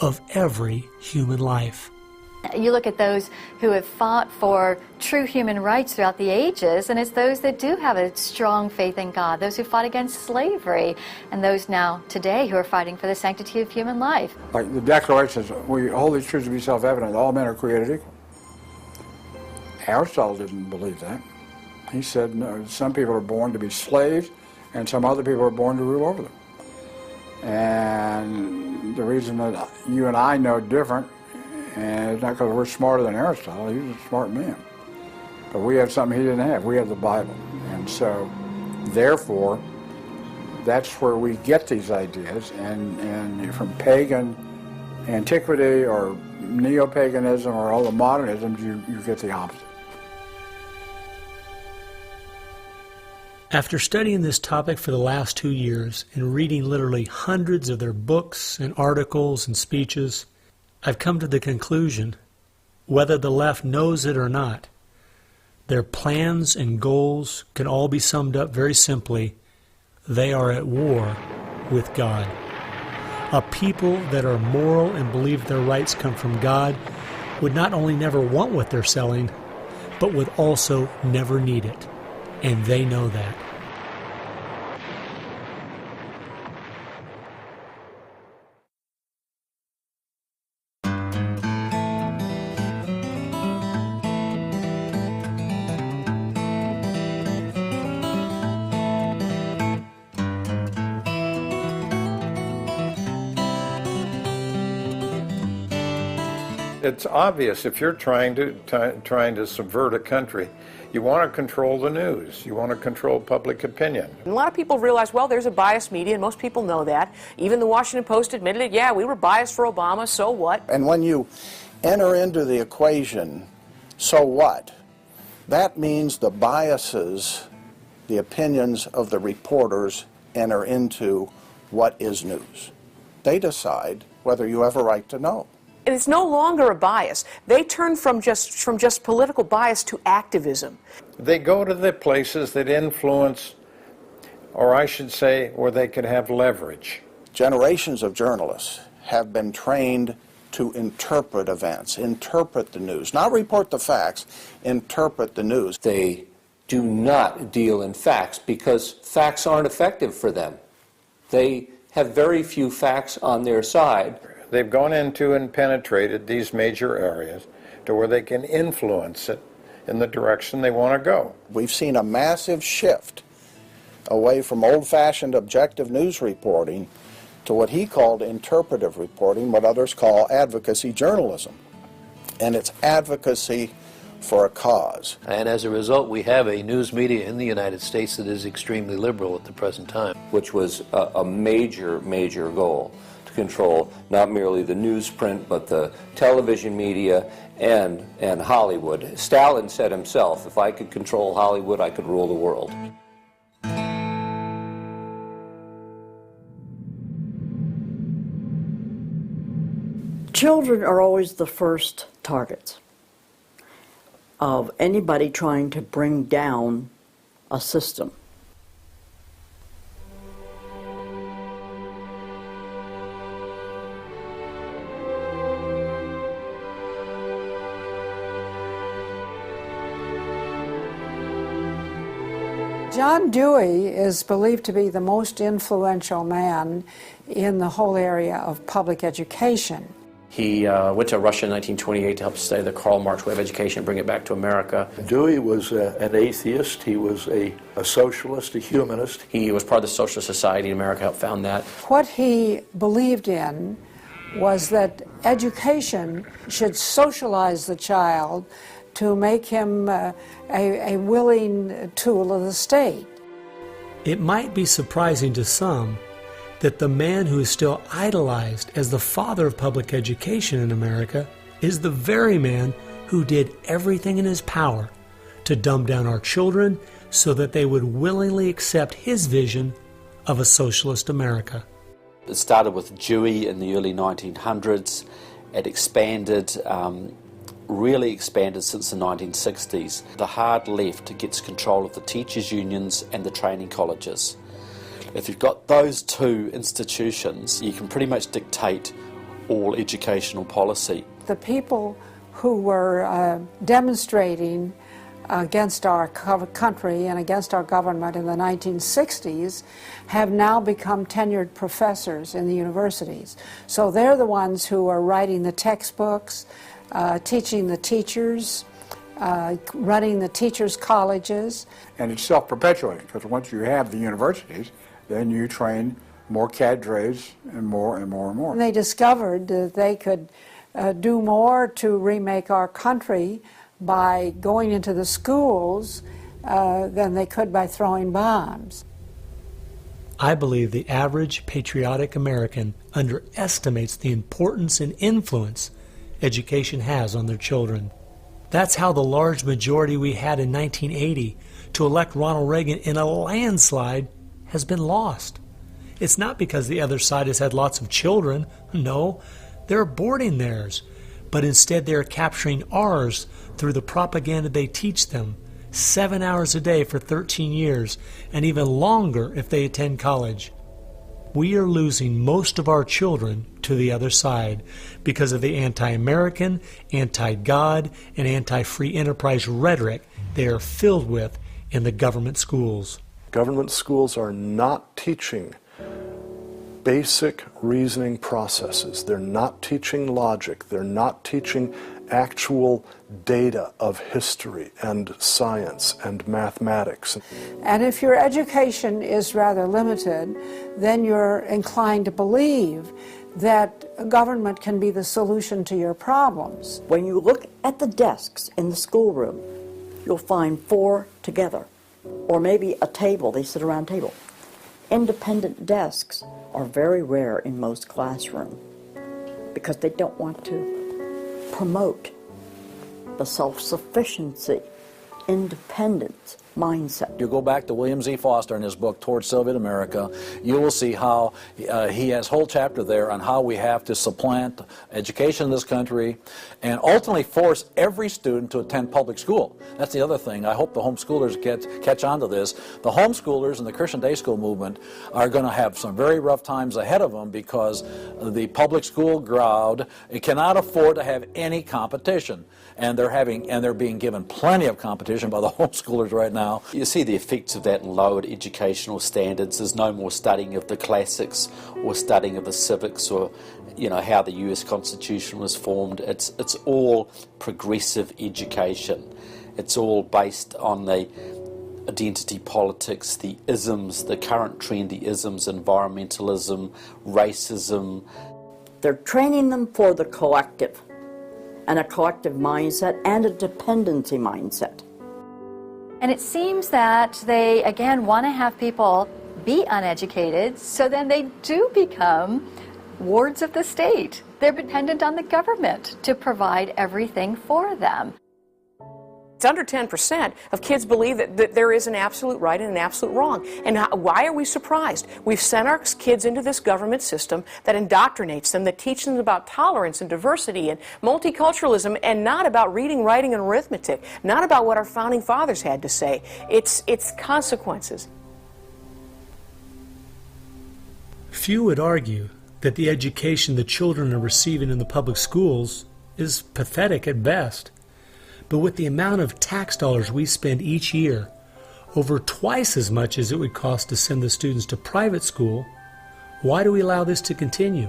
of every human life. You look at those who have fought for true human rights throughout the ages, and it's those that do have a strong faith in God, those who fought against slavery, and those now today who are fighting for the sanctity of human life. Like the Declaration says, we hold these truths to be self-evident, all men are created equal. Aristotle didn't believe that. He said, no, some people are born to be slaves, and some other people are born to rule over them. And the reason that you and I know different, and it's not because we're smarter than Aristotle, he was a smart man. But we have something he didn't have. We have the Bible. And so, therefore, that's where we get these ideas. And from pagan antiquity or neo-paganism or all the modernisms, you get the opposite. After studying this topic for the last 2 years and reading literally hundreds of their books and articles and speeches, I've come to the conclusion, whether the left knows it or not, their plans and goals can all be summed up very simply. They are at war with God. A people that are moral and believe their rights come from God would not only never want what they're selling, but would also never need it. And they know that. It's obvious if you're trying to subvert a country, you want to control the news. You want to control public opinion. A lot of people realize, well, there's a biased media, and most people know that. Even the Washington Post admitted it. Yeah, we were biased for Obama, so what? And when you enter into the equation, so what? That means the biases, the opinions of the reporters enter into what is news. They decide whether you have a right to know. And it's no longer a bias. They turn from just political bias to activism. They go to the places that influence, or I should say, where they could have leverage. Generations of journalists have been trained to interpret events, interpret the news, not report the facts, interpret the news. They do not deal in facts because facts aren't effective for them. They have very few facts on their side. They've gone into and penetrated these major areas to where they can influence it in the direction they want to go. We've seen a massive shift away from old-fashioned objective news reporting to what he called interpretive reporting, what others call advocacy journalism. And it's advocacy for a cause. And as a result, we have a news media in the United States that is extremely liberal at the present time. Which was a major, major goal, to control not merely the newsprint, but the television media and Hollywood. Stalin said himself, if I could control Hollywood, I could rule the world. Children are always the first targets of anybody trying to bring down a system. John Dewey is believed to be the most influential man in the whole area of public education. He went to Russia in 1928 to help study the Karl Marx way of education and bring it back to America. Dewey was an atheist. He was a socialist, a humanist. He was part of the Socialist Society in America, helped found that. What he believed in was that education should socialize the child to make him a willing tool of the state. It might be surprising to some that the man who is still idolized as the father of public education in America is the very man who did everything in his power to dumb down our children so that they would willingly accept his vision of a socialist America. It started with Dewey in the early 1900s. It expanded, really expanded since the 1960s. The hard left gets control of the teachers' unions and the training colleges. If you've got those two institutions, you can pretty much dictate all educational policy. The people who were demonstrating against our country and against our government in the 1960s have now become tenured professors in the universities. So they're the ones who are writing the textbooks, teaching the teachers, running the teachers' colleges. And it's self-perpetuating, because once you have the universities, then you train more cadres and more and more and more. And they discovered that they could do more to remake our country by going into the schools than they could by throwing bombs. I believe the average patriotic American underestimates the importance and influence education has on their children. That's how the large majority we had in 1980 to elect Ronald Reagan in a landslide has been lost. It's not because the other side has had lots of children. No, they're aborting theirs. But instead they're capturing ours through the propaganda they teach them, 7 hours a day for 13 years, and even longer if they attend college. We are losing most of our children to the other side because of the anti-American, anti-God, and anti-free enterprise rhetoric they are filled with in the government schools. Government schools are not teaching basic reasoning processes. They're not teaching logic. They're not teaching actual data of history and science and mathematics. And if your education is rather limited, then you're inclined to believe that government can be the solution to your problems. When you look at the desks in the schoolroom, you'll find 4 together, or maybe a table, they sit around a table. Independent desks are very rare in most classrooms because they don't want to promote the self-sufficiency, independence, mindset. You go back to William Z. Foster in his book, Towards Soviet America, you will see how he has a whole chapter there on how we have to supplant education in this country and ultimately force every student to attend public school. That's the other thing. I hope the homeschoolers catch on to this. The homeschoolers and the Christian day school movement are going to have some very rough times ahead of them because the public school crowd cannot afford to have any competition. And they're being given plenty of competition by the homeschoolers right now. You see the effects of that in lowered educational standards. There's no more studying of the classics or studying of the civics or, you know, how the US Constitution was formed. It's all progressive education. It's all based on the identity politics, the isms, the current trendy isms, environmentalism, racism. They're training them for the collective, and a collective mindset and a dependency mindset. And it seems that they, again, want to have people be uneducated, so then they do become wards of the state. They're dependent on the government to provide everything for them. It's under 10% of kids believe that there is an absolute right and an absolute wrong. And why are we surprised? We've sent our kids into this government system that indoctrinates them, that teaches them about tolerance and diversity and multiculturalism, and not about reading, writing, and arithmetic, not about what our founding fathers had to say. It's consequences. Few would argue that the education the children are receiving in the public schools is pathetic at best. But with the amount of tax dollars we spend each year, over twice as much as it would cost to send the students to private school, why do we allow this to continue?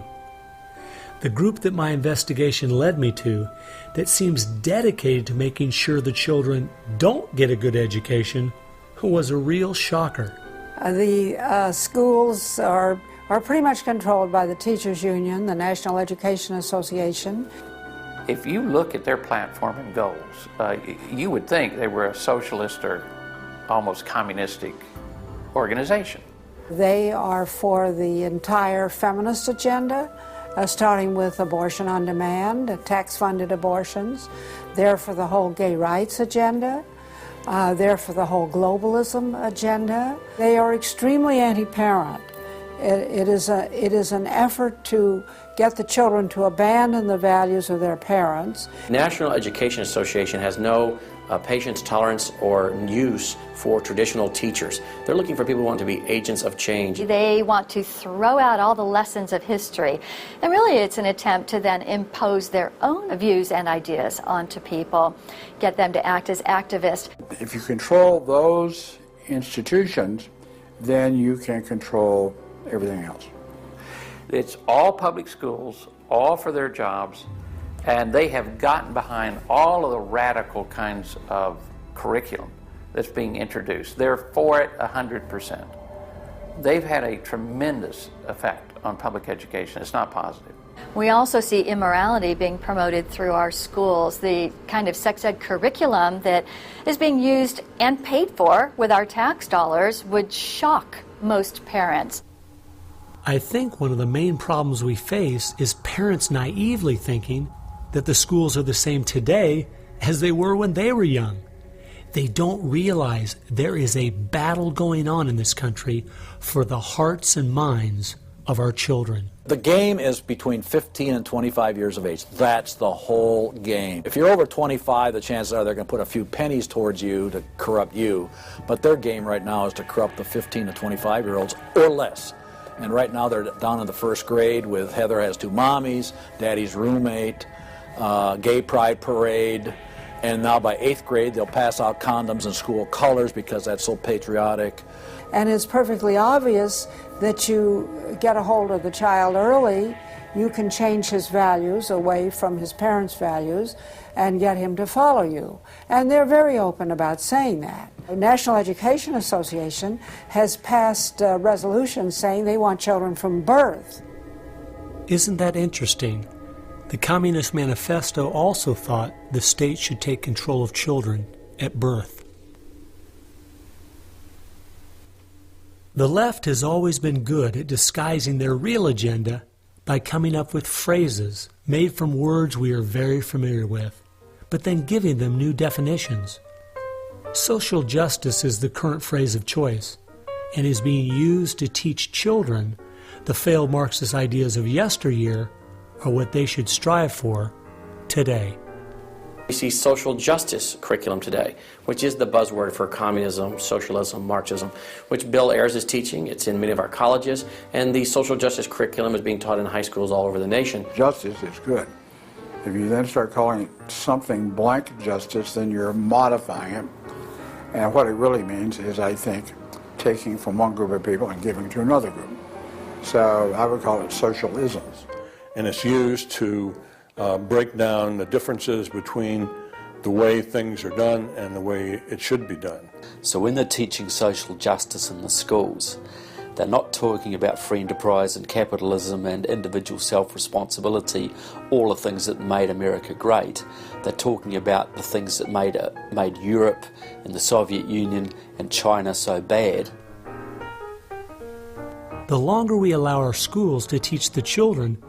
The group that my investigation led me to, that seems dedicated to making sure the children don't get a good education, was a real shocker. The schools are pretty much controlled by the Teachers Union, the National Education Association. If you look at their platform and goals, you would think they were a socialist or almost communistic organization. They are for the entire feminist agenda, starting with abortion on demand, tax-funded abortions. They're for the whole gay rights agenda. They're for the whole globalism agenda. They are extremely anti-parent. It is an effort to get the children to abandon the values of their parents. National Education Association has no patience, tolerance, or use for traditional teachers. They're looking for people who want to be agents of change. They want to throw out all the lessons of history. And really it's an attempt to then impose their own views and ideas onto people, get them to act as activists. If you control those institutions, then you can control everything else. It's all public schools, all for their jobs, and they have gotten behind all of the radical kinds of curriculum that's being introduced. They're for it 100%. They've had a tremendous effect on public education. It's not positive. We also see immorality being promoted through our schools. The kind of sex ed curriculum that is being used and paid for with our tax dollars would shock most parents. I think one of the main problems we face is parents naively thinking that the schools are the same today as they were when they were young. They don't realize there is a battle going on in this country for the hearts and minds of our children. The game is between 15 and 25 years of age. That's the whole game. If you're over 25, the chances are they're going to put a few pennies towards you to corrupt you. But their game right now is to corrupt the 15 to 25-year-olds or less. And right now they're down in the first grade with Heather Has Two Mommies, Daddy's Roommate, Gay Pride Parade, and now by 8th grade they'll pass out condoms in school colors because that's so patriotic. And it's perfectly obvious that you get a hold of the child early, you can change his values away from his parents' values and get him to follow you. And they're very open about saying that. The National Education Association has passed resolutions saying they want children from birth. Isn't that interesting? The Communist Manifesto also thought the state should take control of children at birth. The left has always been good at disguising their real agenda by coming up with phrases made from words we are very familiar with, but then giving them new definitions. Social justice is the current phrase of choice and is being used to teach children the failed Marxist ideas of yesteryear are what they should strive for today. We see social justice curriculum today, which is the buzzword for communism, socialism, Marxism, which Bill Ayers is teaching. It's in many of our colleges, and the social justice curriculum is being taught in high schools all over the nation. Justice is good. If you then start calling something blank justice, then you're modifying it. And what it really means is, I think, taking from one group of people and giving to another group. So I would call it socialism. And it's used to break down the differences between the way things are done and the way it should be done. So when they're teaching social justice in the schools, they're not talking about free enterprise and capitalism and individual self-responsibility, all the things that made America great. They're talking about the things that made Europe and the Soviet Union and China so bad. The longer we allow our schools to teach the children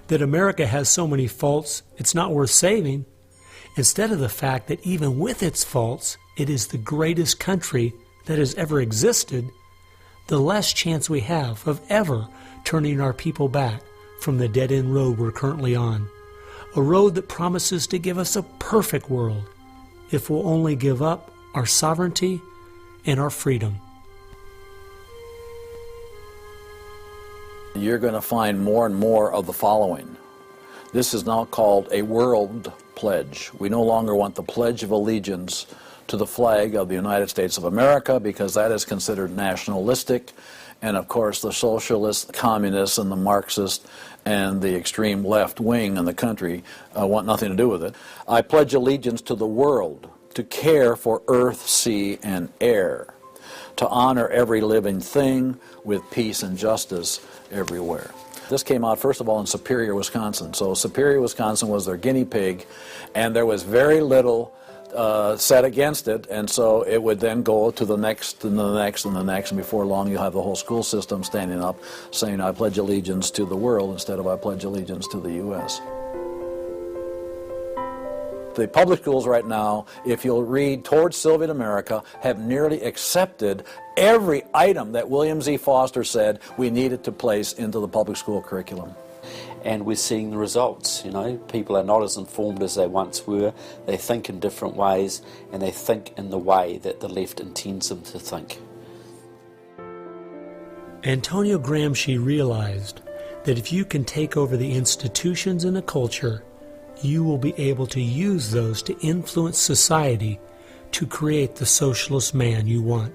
that America has so many faults it's not worth saving, instead of the fact that even with its faults, it is the greatest country that has ever existed, the less chance we have of ever turning our people back from the dead-end road we're currently on. A road that promises to give us a perfect world if we'll only give up our sovereignty and our freedom. You're going to find more and more of the following. This is now called a world pledge. We no longer want the Pledge of Allegiance to the flag of the United States of America because that is considered nationalistic, and of course the socialists, communists, and the Marxists and the extreme left wing in the country want nothing to do with it. I pledge allegiance to the world, to care for earth, sea, and air, to honor every living thing with peace and justice everywhere. This came out, first of all, in Superior, Wisconsin. So Superior, Wisconsin was their guinea pig, and there was very little said against it, and so it would then go to the next and the next and the next, and before long you'll have the whole school system standing up saying, I pledge allegiance to the world instead of I pledge allegiance to the U.S. The public schools right now, if you'll read Towards Soviet America, have nearly accepted every item that William Z. Foster said we needed to place into the public school curriculum. And we're seeing the results. You know, people are not as informed as they once were. They think in different ways, and they think in the way that the left intends them to think. Antonio Gramsci realized that if you can take over the institutions in a culture, you will be able to use those to influence society to create the socialist man you want.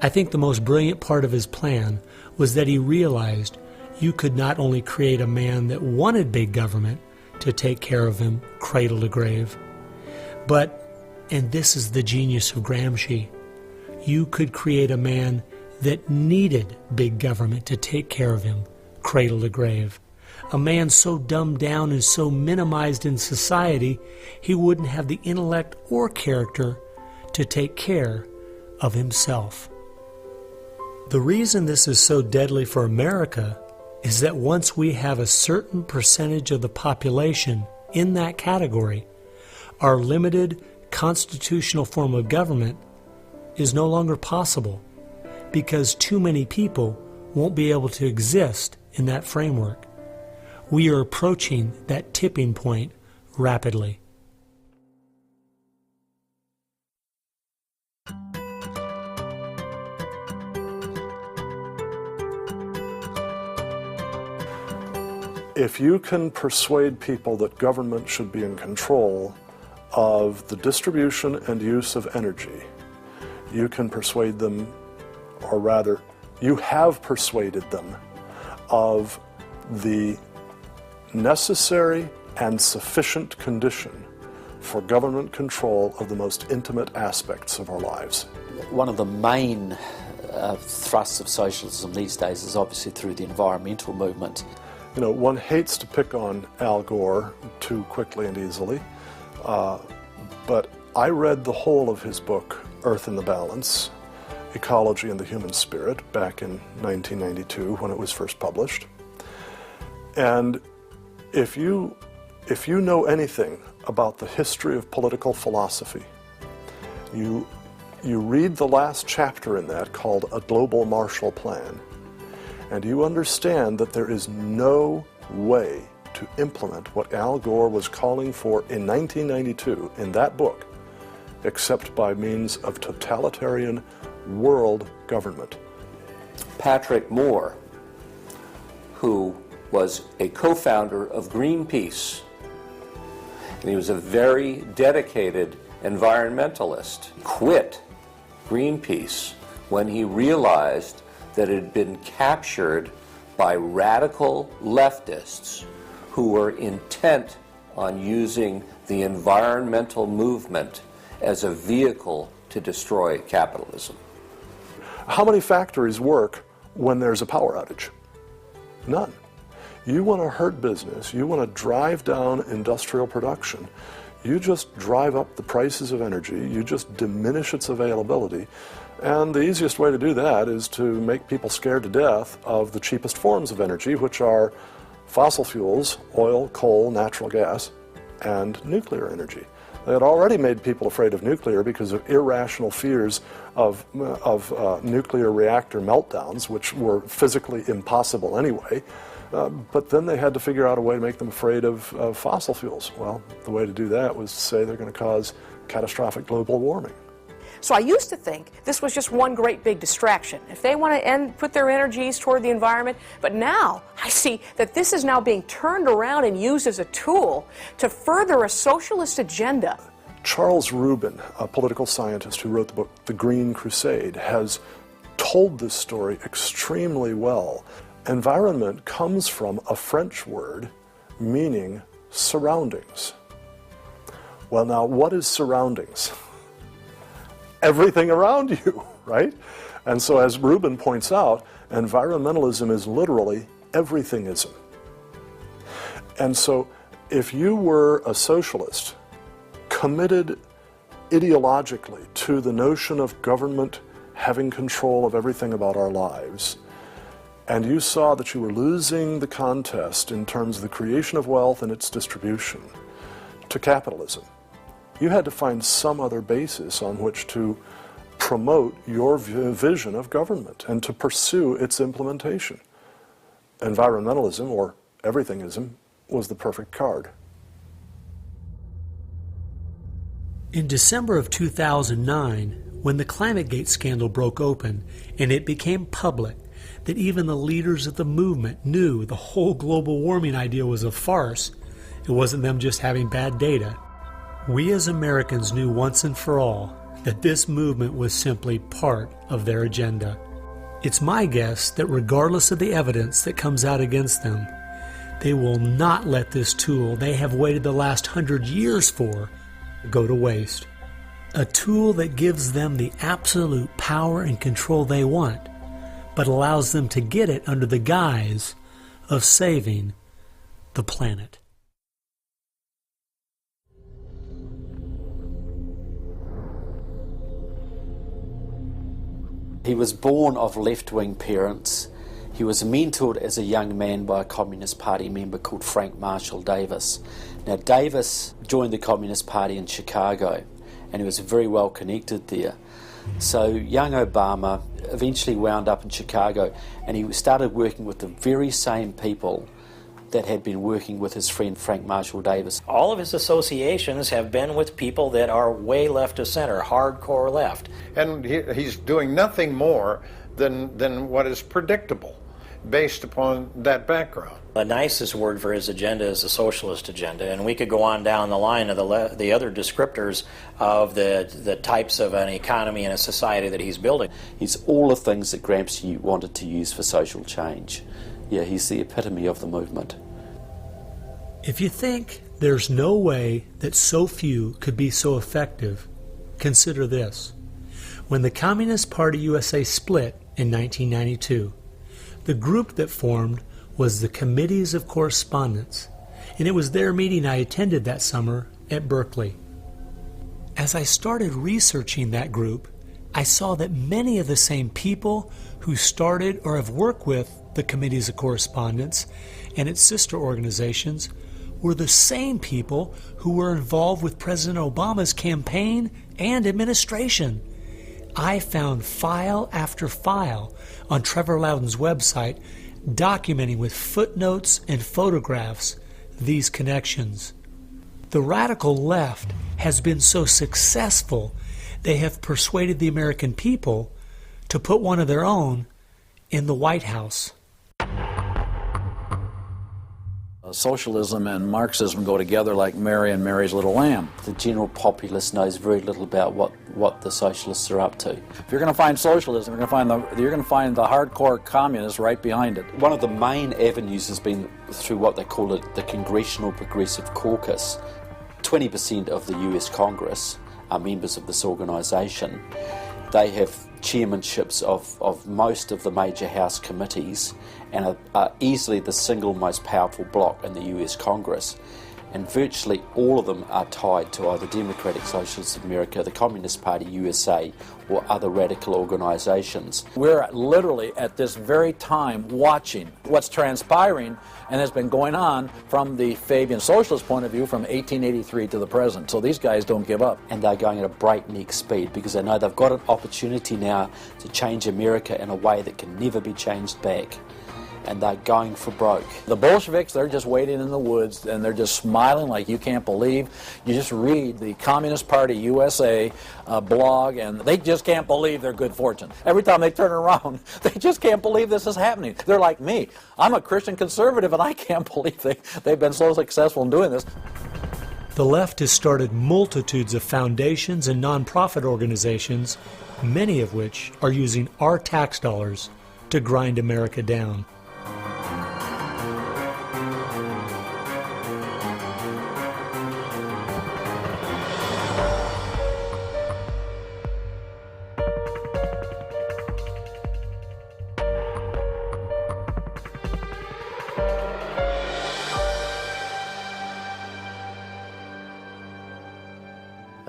I think the most brilliant part of his plan was that he realized you could not only create a man that wanted big government to take care of him cradle to grave, but, and this is the genius of Gramsci, you could create a man that needed big government to take care of him cradle to grave. A man so dumbed down and so minimized in society, he wouldn't have the intellect or character to take care of himself. The reason this is so deadly for America is that once we have a certain percentage of the population in that category, our limited constitutional form of government is no longer possible because too many people won't be able to exist in that framework. We are approaching that tipping point rapidly. If you can persuade people that government should be in control of the distribution and use of energy, you can persuade them, or rather, you have persuaded them of the necessary and sufficient condition for government control of the most intimate aspects of our lives. One of the main thrusts of socialism these days is obviously through the environmental movement. You know, one hates to pick on Al Gore too quickly and easily, but I read the whole of his book, Earth in the Balance, Ecology and the Human Spirit, back in 1992 when it was first published. And if you know anything about the history of political philosophy You read the last chapter in that called A Global Marshall Plan, and you understand that there is no way to implement what Al Gore was calling for in 1992 in that book, except by means of totalitarian world government. Patrick Moore, who was a co-founder of Greenpeace, and he was a very dedicated environmentalist, quit Greenpeace when he realized that it had been captured by radical leftists who were intent on using the environmental movement as a vehicle to destroy capitalism. How many factories work when there's a power outage? None. You want to hurt business, you want to drive down industrial production, you just drive up the prices of energy, you just diminish its availability, and the easiest way to do that is to make people scared to death of the cheapest forms of energy, which are fossil fuels, oil, coal, natural gas, and nuclear energy. They had already made people afraid of nuclear because of irrational fears of nuclear reactor meltdowns, which were physically impossible anyway. But then they had to figure out a way to make them afraid of fossil fuels. Well, the way to do that was to say they're going to cause catastrophic global warming. So I used to think this was just one great big distraction. If they want to put their energies toward the environment, but now I see that this is now being turned around and used as a tool to further a socialist agenda. Charles Rubin, a political scientist who wrote the book The Green Crusade, has told this story extremely well. Environment comes from a French word meaning surroundings. Well, now, what is surroundings? Everything around you, right? And so, as Rubin points out, environmentalism is literally everythingism. And so, if you were a socialist committed ideologically to the notion of government having control of everything about our lives, and you saw that you were losing the contest in terms of the creation of wealth and its distribution to capitalism, you had to find some other basis on which to promote your vision of government and to pursue its implementation. Environmentalism, or everythingism, was the perfect card. In December of 2009, when the ClimateGate scandal broke open and it became public that even the leaders of the movement knew the whole global warming idea was a farce, it wasn't them just having bad data, we as Americans knew once and for all that this movement was simply part of their agenda. It's my guess that regardless of the evidence that comes out against them, they will not let this tool they have waited the last 100 years for go to waste. A tool that gives them the absolute power and control they want, but allows them to get it under the guise of saving the planet. He was born of left-wing parents. He was mentored as a young man by a Communist Party member called Frank Marshall Davis. Now, Davis joined the Communist Party in Chicago, and he was very well connected there. So young Obama eventually wound up in Chicago, and he started working with the very same people that had been working with his friend Frank Marshall Davis. All of his associations have been with people that are way left of center, hardcore left. And he's doing nothing more than what is predictable based upon that background. The nicest word for his agenda is the socialist agenda, and we could go on down the line of the other descriptors of the types of an economy and a society that he's building. It's all the things that Gramsci wanted to use for social change. Yeah, he's the epitome of the movement. If you think there's no way that so few could be so effective, consider this. When the Communist Party USA split in 1992, the group that formed was the Committees of Correspondence, and it was their meeting I attended that summer at Berkeley. As I started researching that group, I saw that many of the same people who started or have worked with the Committees of Correspondence and its sister organizations were the same people who were involved with President Obama's campaign and administration. I found file after file on Trevor Loudon's website documenting with footnotes and photographs these connections. The radical left has been so successful, they have persuaded the American people to put one of their own in the White House. Socialism and Marxism go together like Mary and Mary's little lamb. The general populace knows very little about what the socialists are up to. If you're going to find socialism, you're going to find the hardcore communists right behind it. One of the main avenues has been through what they call the Congressional Progressive Caucus. 20% of the US Congress are members of this organisation. They have chairmanships of most of the major House committees and are easily the single most powerful bloc in the US Congress. And virtually all of them are tied to either Democratic Socialists of America, the Communist Party USA, or other radical organisations. We're literally at this very time watching what's transpiring and has been going on from the Fabian socialist point of view from 1883 to the present. So these guys don't give up. And they're going at a breakneck speed because they know they've got an opportunity now to change America in a way that can never be changed back. And they're going for broke. The Bolsheviks, they're just waiting in the woods and they're just smiling like you can't believe. You just read the Communist Party USA blog and they just can't believe their good fortune. Every time they turn around, they just can't believe this is happening. They're like me. I'm a Christian conservative and I can't believe they've been so successful in doing this. The left has started multitudes of foundations and nonprofit organizations, many of which are using our tax dollars to grind America down.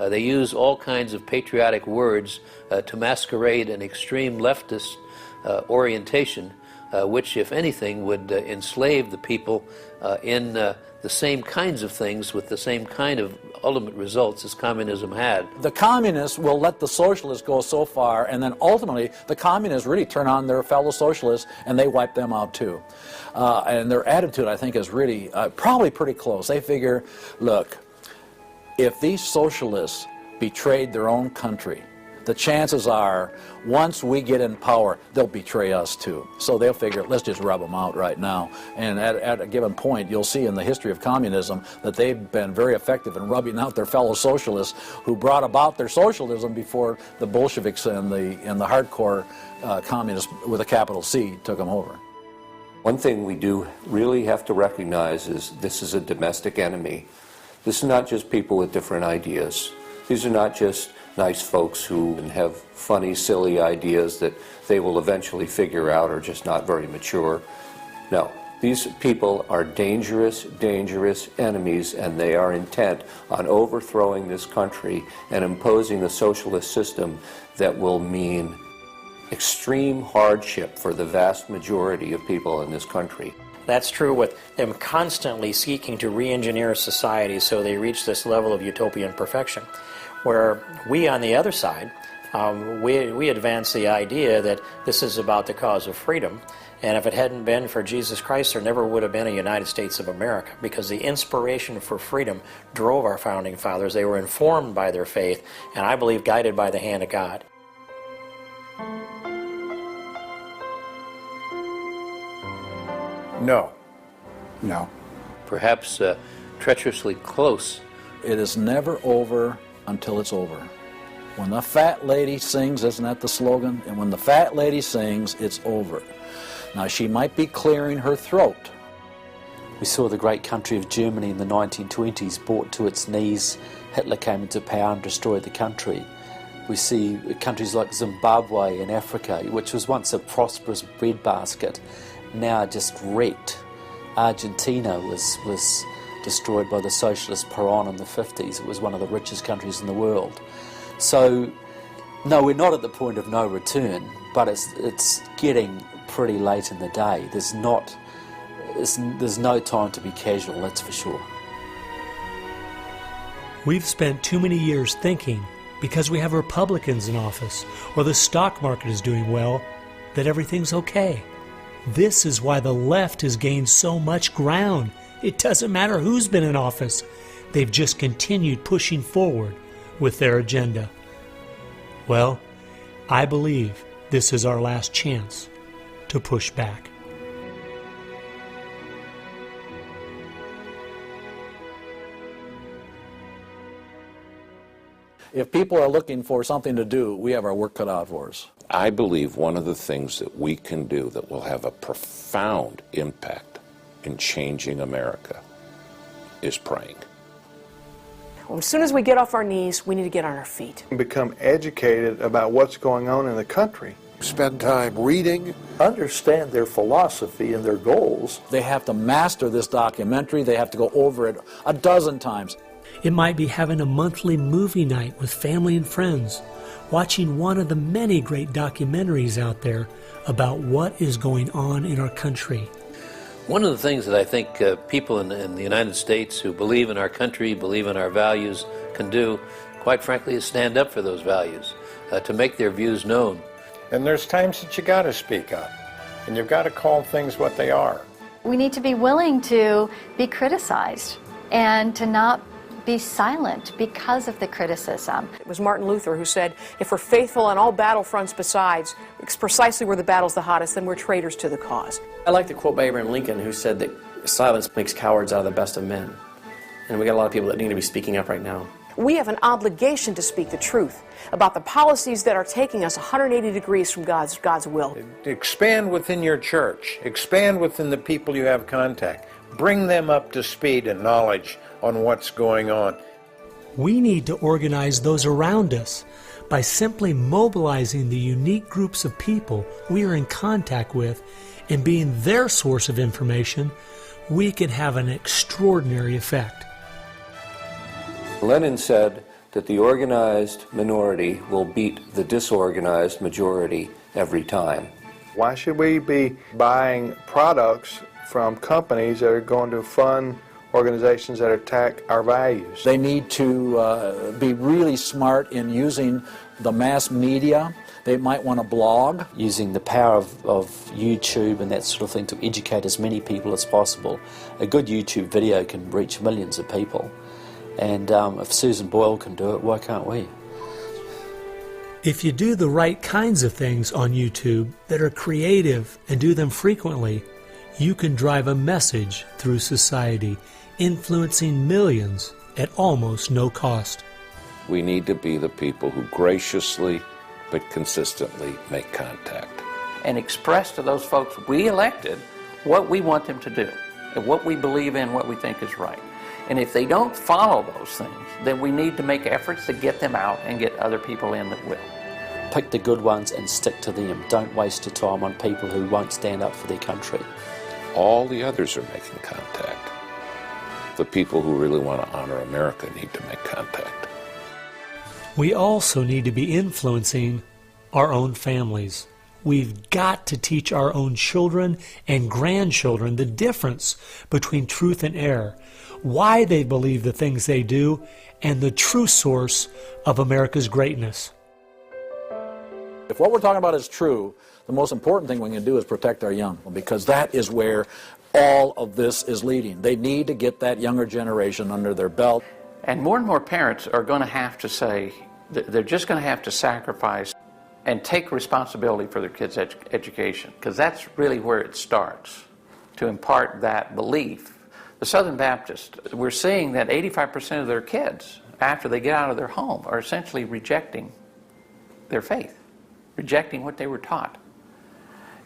They use all kinds of patriotic words to masquerade an extreme leftist orientation, which, if anything, would enslave the people in the same kinds of things with the same kind of ultimate results as communism had. The communists will let the socialists go so far, and then ultimately the communists really turn on their fellow socialists and they wipe them out too. And their attitude, I think, is really probably pretty close. They figure, look, if these socialists betrayed their own country, the chances are, once we get in power, they'll betray us too. So they'll figure, let's just rub them out right now. And at a given point, you'll see in the history of communism that they've been very effective in rubbing out their fellow socialists who brought about their socialism before the Bolsheviks and the hardcore communists with a capital C took them over. One thing we do really have to recognize is this is a domestic enemy. This is not just people with different ideas. These are not just nice folks who have funny, silly ideas that they will eventually figure out are just not very mature. No, these people are dangerous, dangerous enemies, and they are intent on overthrowing this country and imposing a socialist system that will mean extreme hardship for the vast majority of people in this country. That's true with them constantly seeking to re-engineer society so they reach this level of utopian perfection. Where we, on the other side, we advance the idea that this is about the cause of freedom, and if it hadn't been for Jesus Christ, there never would have been a United States of America, because the inspiration for freedom drove our founding fathers. They were informed by their faith, and I believe guided by the hand of God. No. No. Perhaps treacherously close. It is never over until it's over. When the fat lady sings, isn't that the slogan? And when the fat lady sings, it's over. Now, she might be clearing her throat. We saw the great country of Germany in the 1920s brought to its knees. Hitler came into power and destroyed the country. We see countries like Zimbabwe in Africa, which was once a prosperous breadbasket, now just wrecked. Argentina was destroyed by the socialist Perón in the 50s. It was one of the richest countries in the world. So, no, we're not at the point of no return, but it's getting pretty late in the day. There's no time to be casual, that's for sure. We've spent too many years thinking because we have Republicans in office or the stock market is doing well that everything's okay. This is why the left has gained so much ground. It doesn't matter who's been in office. They've just continued pushing forward with their agenda. Well, I believe this is our last chance to push back. If people are looking for something to do, we have our work cut out for us. I believe one of the things that we can do that will have a profound impact in changing America is praying. Well, as soon as we get off our knees, we need to get on our feet. Become educated about what's going on in the country. Spend time reading. Understand their philosophy and their goals. They have to master this documentary. They have to go over it a dozen times. It might be having a monthly movie night with family and friends, watching one of the many great documentaries out there about what is going on in our country. One of the things that I think people in the United States who believe in our country, believe in our values, can do, quite frankly, is stand up for those values, to make their views known. And there's times that you got to speak up, and you've got to call things what they are. We need to be willing to be criticized and to not be silent because of the criticism. It was Martin Luther who said, if we're faithful on all battlefronts besides, it's precisely where the battle's the hottest, then we're traitors to the cause. I like the quote by Abraham Lincoln, who said that silence makes cowards out of the best of men. And we got a lot of people that need to be speaking up right now. We have an obligation to speak the truth about the policies that are taking us 180 degrees from God's will. Expand within your church. Expand within the people you have contact. Bring them up to speed and knowledge on what's going on. We need to organize those around us by simply mobilizing the unique groups of people we are in contact with and being their source of information. We can have an extraordinary effect. Lenin said that the organized minority will beat the disorganized majority every time. Why should we be buying products from companies that are going to fund organizations that attack our values? They need to be really smart in using the mass media. They might want to blog. Using the power of YouTube and that sort of thing to educate as many people as possible. A good YouTube video can reach millions of people. And if Susan Boyle can do it, why can't we? If you do the right kinds of things on YouTube that are creative and do them frequently, you can drive a message through society, influencing millions at almost no cost. We need to be the people who graciously but consistently make contact. And express to those folks we elected what we want them to do, and what we believe in, what we think is right. And if they don't follow those things, then we need to make efforts to get them out and get other people in that will. Pick the good ones and stick to them. Don't waste your time on people who won't stand up for their country. All the others are making contact. The people who really want to honor America need to make contact. We also need to be influencing our own families. We've got to teach our own children and grandchildren the difference between truth and error, why they believe the things they do, and the true source of America's greatness. If what we're talking about is true, the most important thing we can do is protect our young, because that is where all of this is leading. They need to get that younger generation under their belt. And more parents are going to have to say, they're just going to have to sacrifice and take responsibility for their kids' education, because that's really where it starts, to impart that belief. The Southern Baptists, we're seeing that 85% of their kids, after they get out of their home, are essentially rejecting their faith, rejecting what they were taught.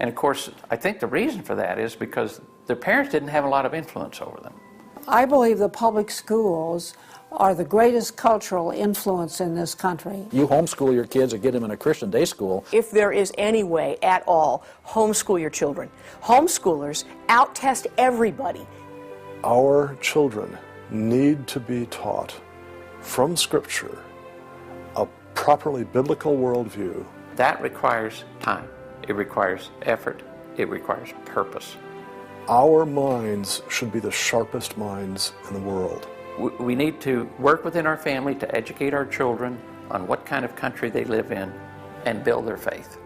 And of course, I think the reason for that is because their parents didn't have a lot of influence over them. I believe the public schools are the greatest cultural influence in this country. You homeschool your kids or get them in a Christian day school. If there is any way at all, homeschool your children. Homeschoolers out-test everybody. Our children need to be taught from Scripture a properly biblical worldview. That requires time. It requires effort. It requires purpose. Our minds should be the sharpest minds in the world. We need to work within our family to educate our children on what kind of country they live in and build their faith,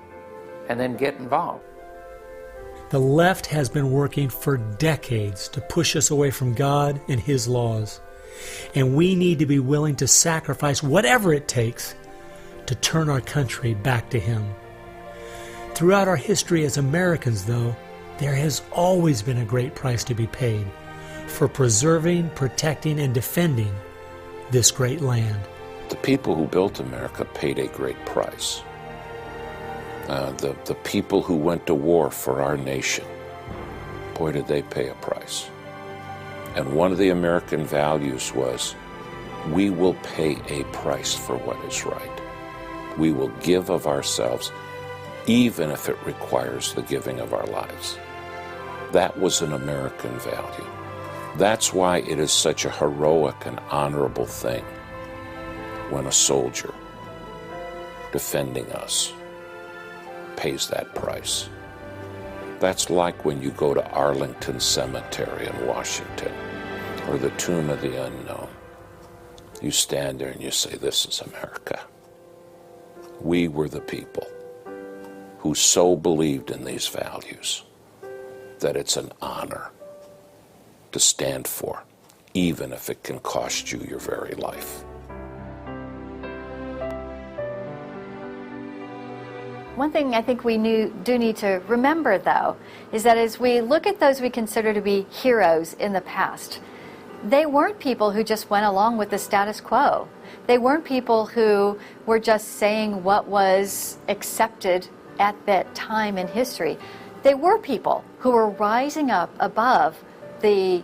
and then get involved. The left has been working for decades to push us away from God and His laws, and we need to be willing to sacrifice whatever it takes to turn our country back to Him. Throughout our history as Americans, though, there has always been a great price to be paid for preserving, protecting, and defending this great land. The people who built America paid a great price. The people who went to war for our nation, boy, did they pay a price. And one of the American values was, we will pay a price for what is right. We will give of ourselves, even if it requires the giving of our lives. That was an American value. That's why it is such a heroic and honorable thing when a soldier defending us pays that price. That's like when you go to Arlington Cemetery in Washington, or the Tomb of the Unknown. You stand there and you say, this is America. We were the people who so believed in these values that it's an honor to stand for, even if it can cost you your very life. One thing I think we do need to remember, though, is that as we look at those we consider to be heroes in the past, they weren't people who just went along with the status quo. They weren't people who were just saying what was accepted at that time in history. They were people who were rising up above the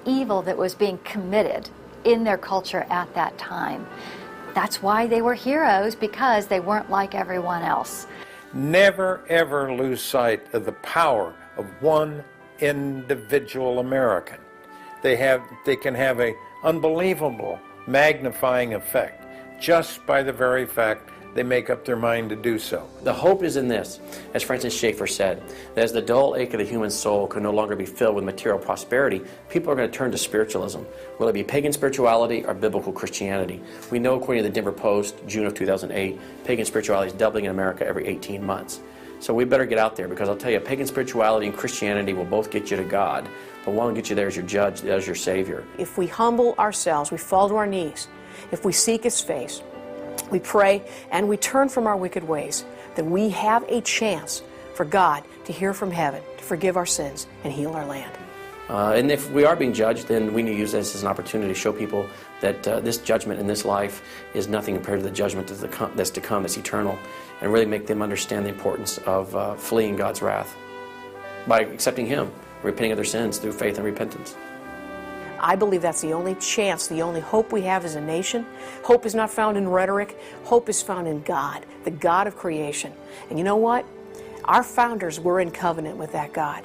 evil that was being committed in their culture at that time. That's why they were heroes, because they weren't like everyone else. Never, ever lose sight of the power of one individual American. They can have an unbelievable magnifying effect just by the very fact they make up their mind to do so. The hope is in this, as Francis Schaeffer said, that as the dull ache of the human soul can no longer be filled with material prosperity, people are going to turn to spiritualism, whether it be pagan spirituality or biblical Christianity. We know, according to the Denver Post, June of 2008, pagan spirituality is doubling in America every 18 months. So we better get out there, because I'll tell you, pagan spirituality and Christianity will both get you to God, but one will get you there as your judge, as your Savior. If we humble ourselves, we fall to our knees, if we seek His face, we pray, and we turn from our wicked ways, then we have a chance for God to hear from heaven, to forgive our sins, and heal our land. And if we are being judged, then we need to use this as an opportunity to show people that this judgment in this life is nothing compared to the judgment that's to come, that's eternal, and really make them understand the importance of fleeing God's wrath by accepting Him, repenting of their sins through faith and repentance. I believe that's the only chance, the only hope we have as a nation. Hope is not found in rhetoric. Hope is found in God, the God of creation. And you know what? Our founders were in covenant with that God.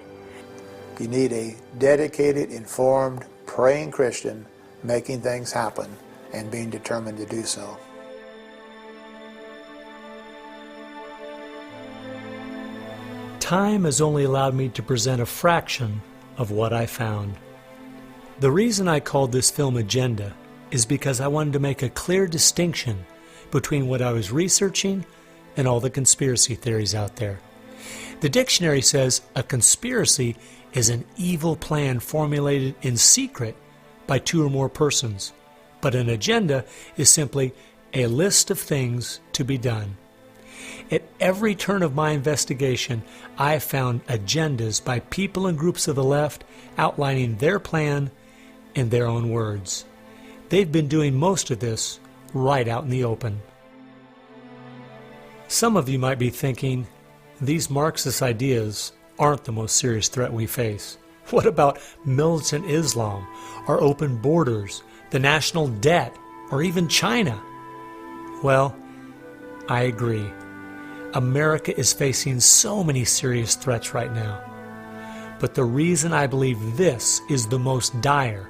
You need a dedicated, informed, praying Christian making things happen and being determined to do so. Time has only allowed me to present a fraction of what I found. The reason I called this film Agenda is because I wanted to make a clear distinction between what I was researching and all the conspiracy theories out there. The dictionary says a conspiracy is an evil plan formulated in secret by two or more persons, but an agenda is simply a list of things to be done. At every turn of my investigation, I have found agendas by people and groups of the left outlining their plan in their own words. They've been doing most of this right out in the open. Some of you might be thinking, these Marxist ideas aren't the most serious threat we face. What about militant Islam, our open borders, the national debt, or even China? Well, I agree. America is facing so many serious threats right now. But the reason I believe this is the most dire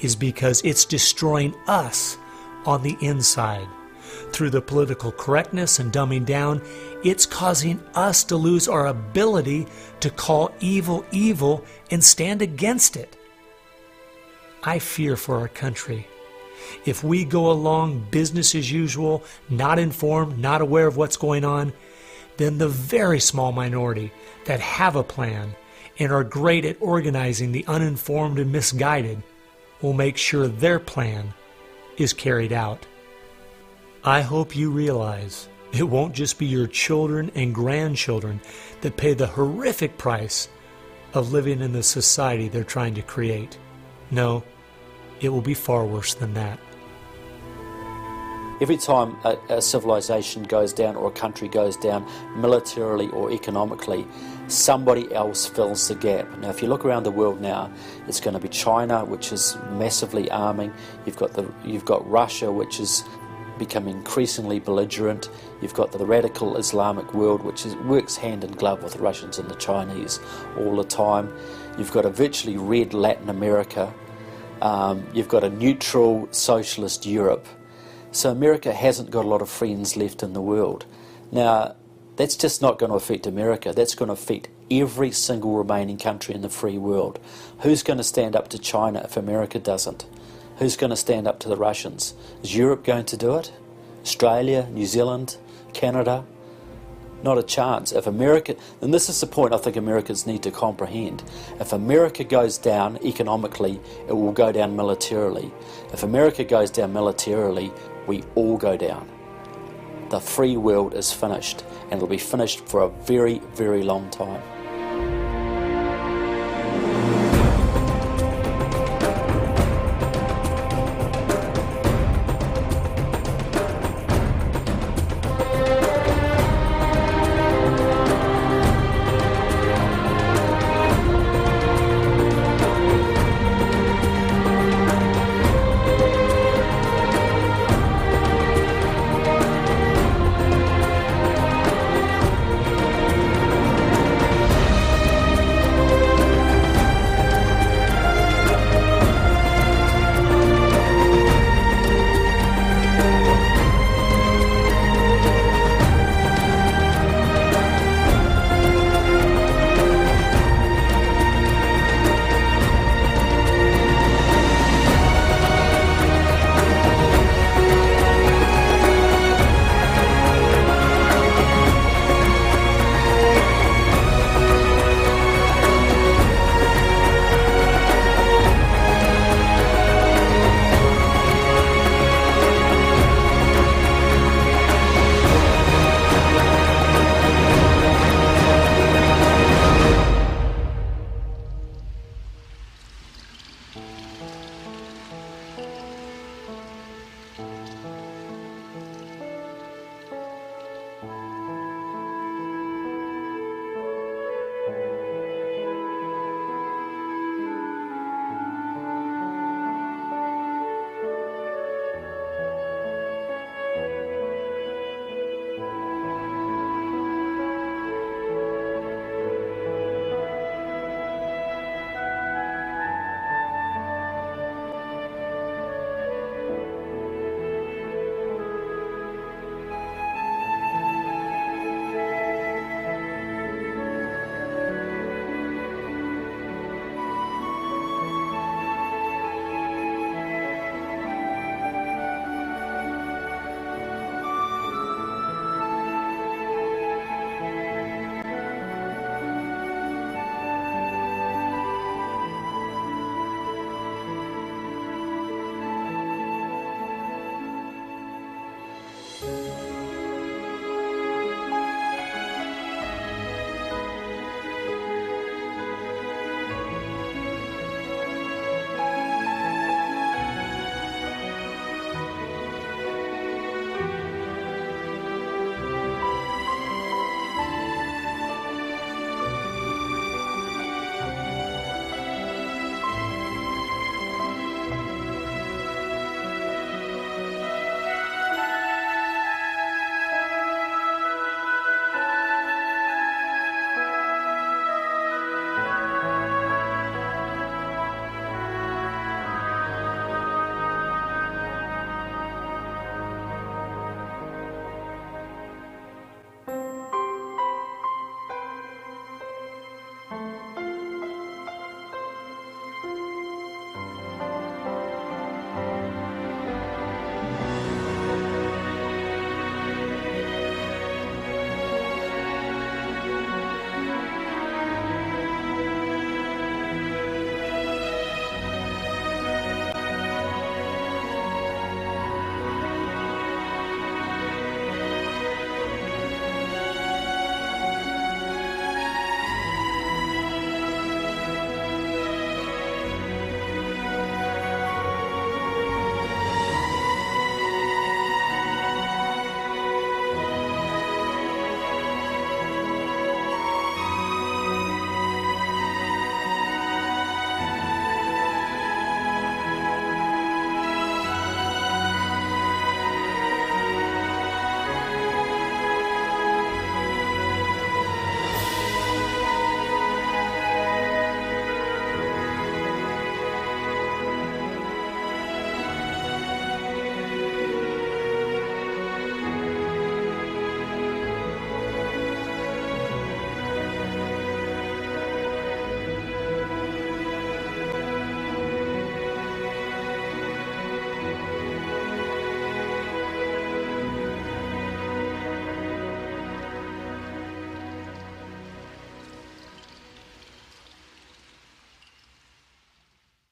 is because it's destroying us on the inside. Through the political correctness and dumbing down, it's causing us to lose our ability to call evil evil and stand against it. I fear for our country If we go along business as usual, not informed, not aware of what's going on, then the very small minority that have a plan and are great at organizing the uninformed and misguided will make sure their plan is carried out. I hope you realize it won't just be your children and grandchildren that pay the horrific price of living in the society they're trying to create. No, it will be far worse than that. Every time a civilization goes down or a country goes down militarily or economically, somebody else fills the gap. Now, if you look around the world now, it's going to be China, which is massively arming. You've got Russia, which is becoming increasingly belligerent. You've got the radical Islamic world, which works hand in glove with the Russians and the Chinese all the time. You've got a virtually red Latin America. You've got a neutral socialist Europe. So America hasn't got a lot of friends left in the world. Now, that's just not going to affect America. That's going to affect every single remaining country in the free world. Who's going to stand up to China if America doesn't? Who's going to stand up to the Russians? Is Europe going to do it? Australia, New Zealand, Canada? Not a chance. If America, and this is the point I think Americans need to comprehend, if America goes down economically, it will go down militarily. If America goes down militarily, we all go down. The free world is finished, and it'll be finished for a very, very long time.